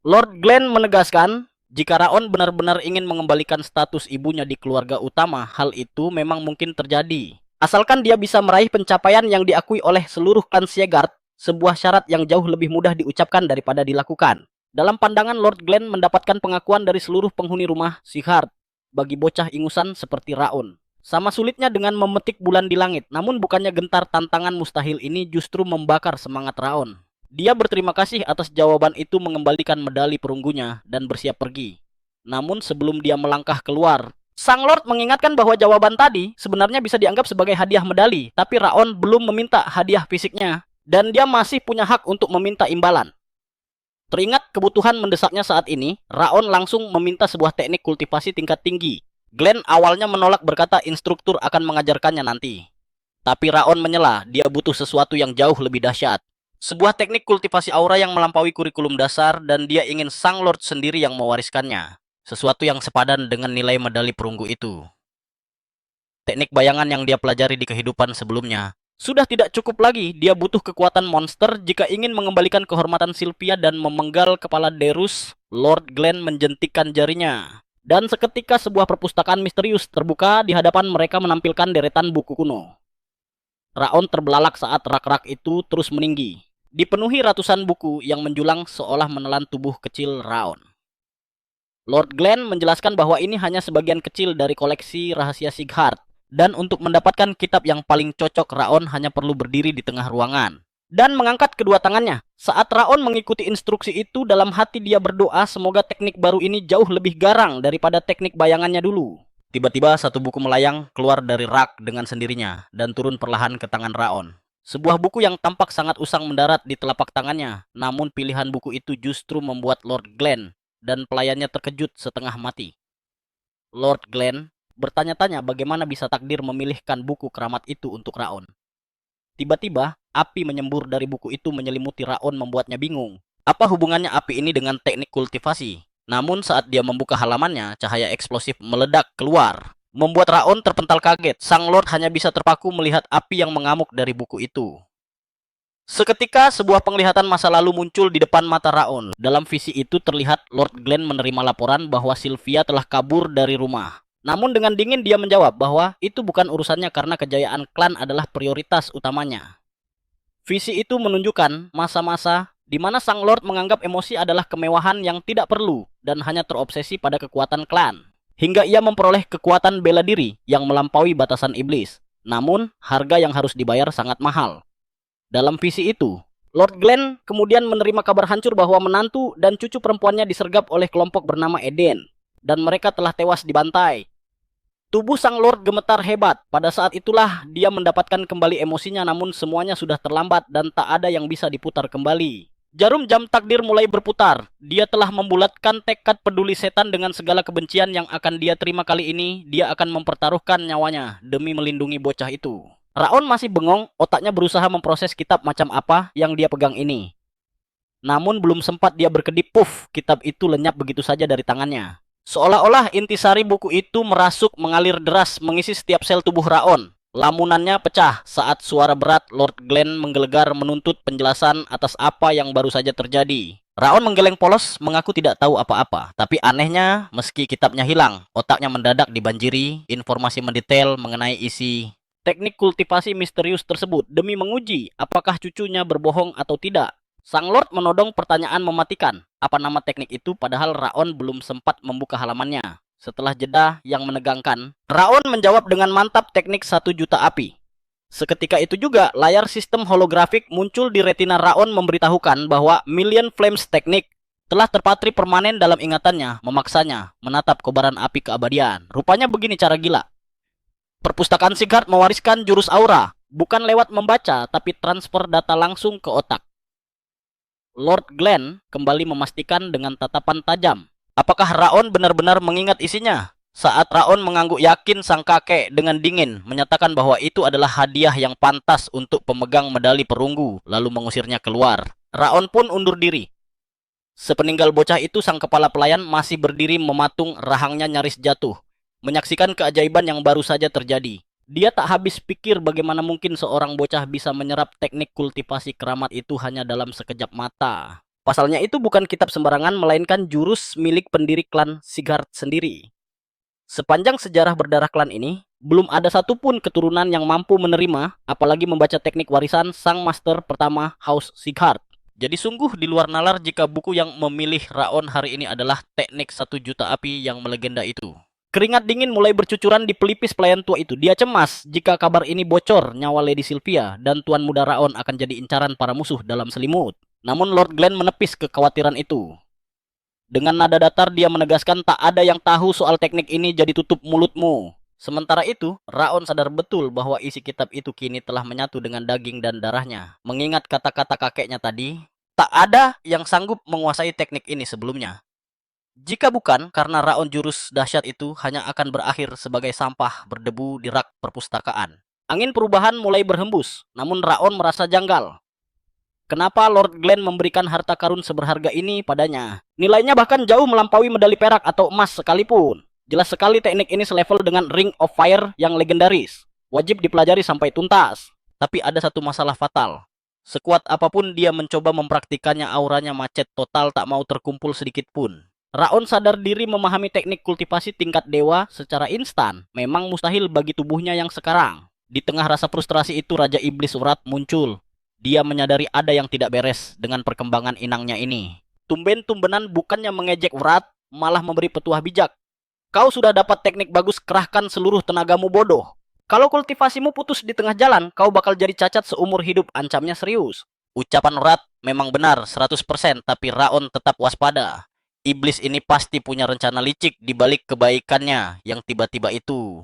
Lord Glenn menegaskan, jika Raon benar-benar ingin mengembalikan status ibunya di keluarga utama, hal itu memang mungkin terjadi. Asalkan dia bisa meraih pencapaian yang diakui oleh seluruh klan Siegard, sebuah syarat yang jauh lebih mudah diucapkan daripada dilakukan. Dalam pandangan Lord Glenn mendapatkan pengakuan dari seluruh penghuni rumah Siegard bagi bocah ingusan seperti Raon. Sama sulitnya dengan memetik bulan di langit, namun bukannya gentar tantangan mustahil ini justru membakar semangat Raon. Dia berterima kasih atas jawaban itu, mengembalikan medali perunggunya dan bersiap pergi. Namun sebelum dia melangkah keluar, Sang Lord mengingatkan bahwa jawaban tadi sebenarnya bisa dianggap sebagai hadiah medali, tapi Raon belum meminta hadiah fisiknya dan dia masih punya hak untuk meminta imbalan. Teringat kebutuhan mendesaknya saat ini, Raon langsung meminta sebuah teknik kultivasi tingkat tinggi. Glenn awalnya menolak, berkata instruktur akan mengajarkannya nanti. Tapi Raon menyela, dia butuh sesuatu yang jauh lebih dahsyat. Sebuah teknik kultivasi aura yang melampaui kurikulum dasar dan dia ingin Sang Lord sendiri yang mewariskannya. Sesuatu yang sepadan dengan nilai medali perunggu itu. Teknik bayangan yang dia pelajari di kehidupan sebelumnya. Sudah tidak cukup lagi, dia butuh kekuatan monster jika ingin mengembalikan kehormatan Sylvia dan memenggal kepala Derus. Lord Glenn menjentikkan jarinya. Dan seketika sebuah perpustakaan misterius terbuka di hadapan mereka menampilkan deretan buku kuno. Raon terbelalak saat rak-rak itu terus meninggi. Dipenuhi ratusan buku yang menjulang seolah menelan tubuh kecil Raon. Lord Glenn menjelaskan bahwa ini hanya sebagian kecil dari koleksi rahasia Siegard. Dan untuk mendapatkan kitab yang paling cocok, Raon hanya perlu berdiri di tengah ruangan dan mengangkat kedua tangannya. Saat Raon mengikuti instruksi itu, dalam hati dia berdoa semoga teknik baru ini jauh lebih garang daripada teknik bayangannya dulu. Tiba-tiba satu buku melayang keluar dari rak dengan sendirinya dan turun perlahan ke tangan Raon. Sebuah buku yang tampak sangat usang mendarat di telapak tangannya, namun pilihan buku itu justru membuat Lord Glenn dan pelayannya terkejut setengah mati. Lord Glenn bertanya-tanya bagaimana bisa takdir memilihkan buku keramat itu untuk Raon. Tiba-tiba, api menyembur dari buku itu menyelimuti Raon, membuatnya bingung. Apa hubungannya api ini dengan teknik kultivasi? Namun saat dia membuka halamannya, cahaya eksplosif meledak keluar. membuat Raon terpental kaget. Sang Lord hanya bisa terpaku melihat api yang mengamuk dari buku itu. Seketika sebuah penglihatan masa lalu muncul di depan mata Raon. Dalam visi itu terlihat Lord Glenn menerima laporan bahwa Sylvia telah kabur dari rumah. Namun dengan dingin dia menjawab bahwa itu bukan urusannya karena kejayaan klan adalah prioritas utamanya. Visi itu menunjukkan masa-masa di mana sang Lord menganggap emosi adalah kemewahan yang tidak perlu dan hanya terobsesi pada kekuatan klan. Hingga ia memperoleh kekuatan bela diri yang melampaui batasan iblis. Namun, harga yang harus dibayar sangat mahal. Dalam visi itu, Lord Glenn kemudian menerima kabar hancur bahwa menantu dan cucu perempuannya disergap oleh kelompok bernama Eden, dan mereka telah tewas dibantai. Tubuh sang Lord gemetar hebat. Pada saat itulah dia mendapatkan kembali emosinya, namun semuanya sudah terlambat dan tak ada yang bisa diputar kembali. Jarum jam takdir mulai berputar. Dia telah membulatkan tekad peduli setan dengan segala kebencian yang akan dia terima kali ini. Dia akan mempertaruhkan nyawanya demi melindungi bocah itu. Raon masih bengong, otaknya berusaha memproses kitab macam apa yang dia pegang ini. Namun belum sempat dia berkedip, puff, kitab itu lenyap begitu saja dari tangannya. Seolah-olah intisari buku itu merasuk mengalir deras mengisi setiap sel tubuh Raon. Lamunannya pecah saat suara berat Lord Glenn menggelegar menuntut penjelasan atas apa yang baru saja terjadi. Raon menggeleng polos mengaku tidak tahu apa-apa. Tapi anehnya, meski kitabnya hilang, otaknya mendadak dibanjiri informasi mendetail mengenai isi teknik kultivasi misterius tersebut demi menguji apakah cucunya berbohong atau tidak. Sang Lord menodong pertanyaan mematikan. Apa nama teknik itu padahal Raon belum sempat membuka halamannya. Setelah jeda yang menegangkan, Raon menjawab dengan mantap teknik 1 juta api. Seketika itu juga layar sistem holografik muncul di retina Raon memberitahukan bahwa Million Flames teknik telah terpatri permanen dalam ingatannya, memaksanya menatap kobaran api keabadian. Rupanya begini cara gila. Perpustakaan Sigard mewariskan jurus aura, bukan lewat membaca, tapi transfer data langsung ke otak. Lord Glenn kembali memastikan dengan tatapan tajam. Apakah Raon benar-benar mengingat isinya? Saat Raon mengangguk yakin, sang kakek dengan dingin menyatakan bahwa itu adalah hadiah yang pantas untuk pemegang medali perunggu, lalu mengusirnya keluar. Raon pun undur diri. Sepeninggal bocah itu, sang kepala pelayan masih berdiri mematung, rahangnya nyaris jatuh, menyaksikan keajaiban yang baru saja terjadi. Dia tak habis pikir bagaimana mungkin seorang bocah bisa menyerap teknik kultivasi keramat itu hanya dalam sekejap mata. Pasalnya itu bukan kitab sembarangan, melainkan jurus milik pendiri klan Sigard sendiri. Sepanjang sejarah berdarah klan ini, belum ada satupun keturunan yang mampu menerima, apalagi membaca teknik warisan sang master pertama House Sigard. Jadi sungguh di luar nalar jika buku yang memilih Raon hari ini adalah teknik 1 juta api yang melegenda itu. Keringat dingin mulai bercucuran di pelipis pelayan tua itu. Dia cemas jika kabar ini bocor, nyawa Lady Sylvia dan Tuan Muda Raon akan jadi incaran para musuh dalam selimut. Namun Lord Glenn menepis kekhawatiran itu. Dengan nada datar dia menegaskan tak ada yang tahu soal teknik ini, jadi tutup mulutmu. Sementara itu, Raon sadar betul bahwa isi kitab itu kini telah menyatu dengan daging dan darahnya. Mengingat kata-kata kakeknya tadi, tak ada yang sanggup menguasai teknik ini sebelumnya. Jika bukan karena Raon jurus dahsyat itu hanya akan berakhir sebagai sampah berdebu di rak perpustakaan. Angin perubahan mulai berhembus, namun Raon merasa janggal. Kenapa Lord Glenn memberikan harta karun seberharga ini padanya? Nilainya bahkan jauh melampaui medali perak atau emas sekalipun. Jelas sekali teknik ini selevel dengan Ring of Fire yang legendaris. Wajib dipelajari sampai tuntas. Tapi ada satu masalah fatal. Sekuat apapun dia mencoba mempraktikannya, auranya macet total, tak mau terkumpul sedikit pun. Raon sadar diri memahami teknik kultivasi tingkat dewa secara instan memang mustahil bagi tubuhnya yang sekarang. Di tengah rasa frustrasi itu, Raja Iblis Wrath muncul. Dia menyadari ada yang tidak beres dengan perkembangan inangnya ini. Tumben-tumbenan bukannya mengejek Wrath, malah memberi petuah bijak. Kau sudah dapat teknik bagus, kerahkan seluruh tenagamu bodoh. Kalau kultivasimu putus di tengah jalan, kau bakal jadi cacat seumur hidup, ancamnya serius. Ucapan Wrath memang benar 100%, tapi Raon tetap waspada. Iblis ini pasti punya rencana licik di balik kebaikannya yang tiba-tiba itu.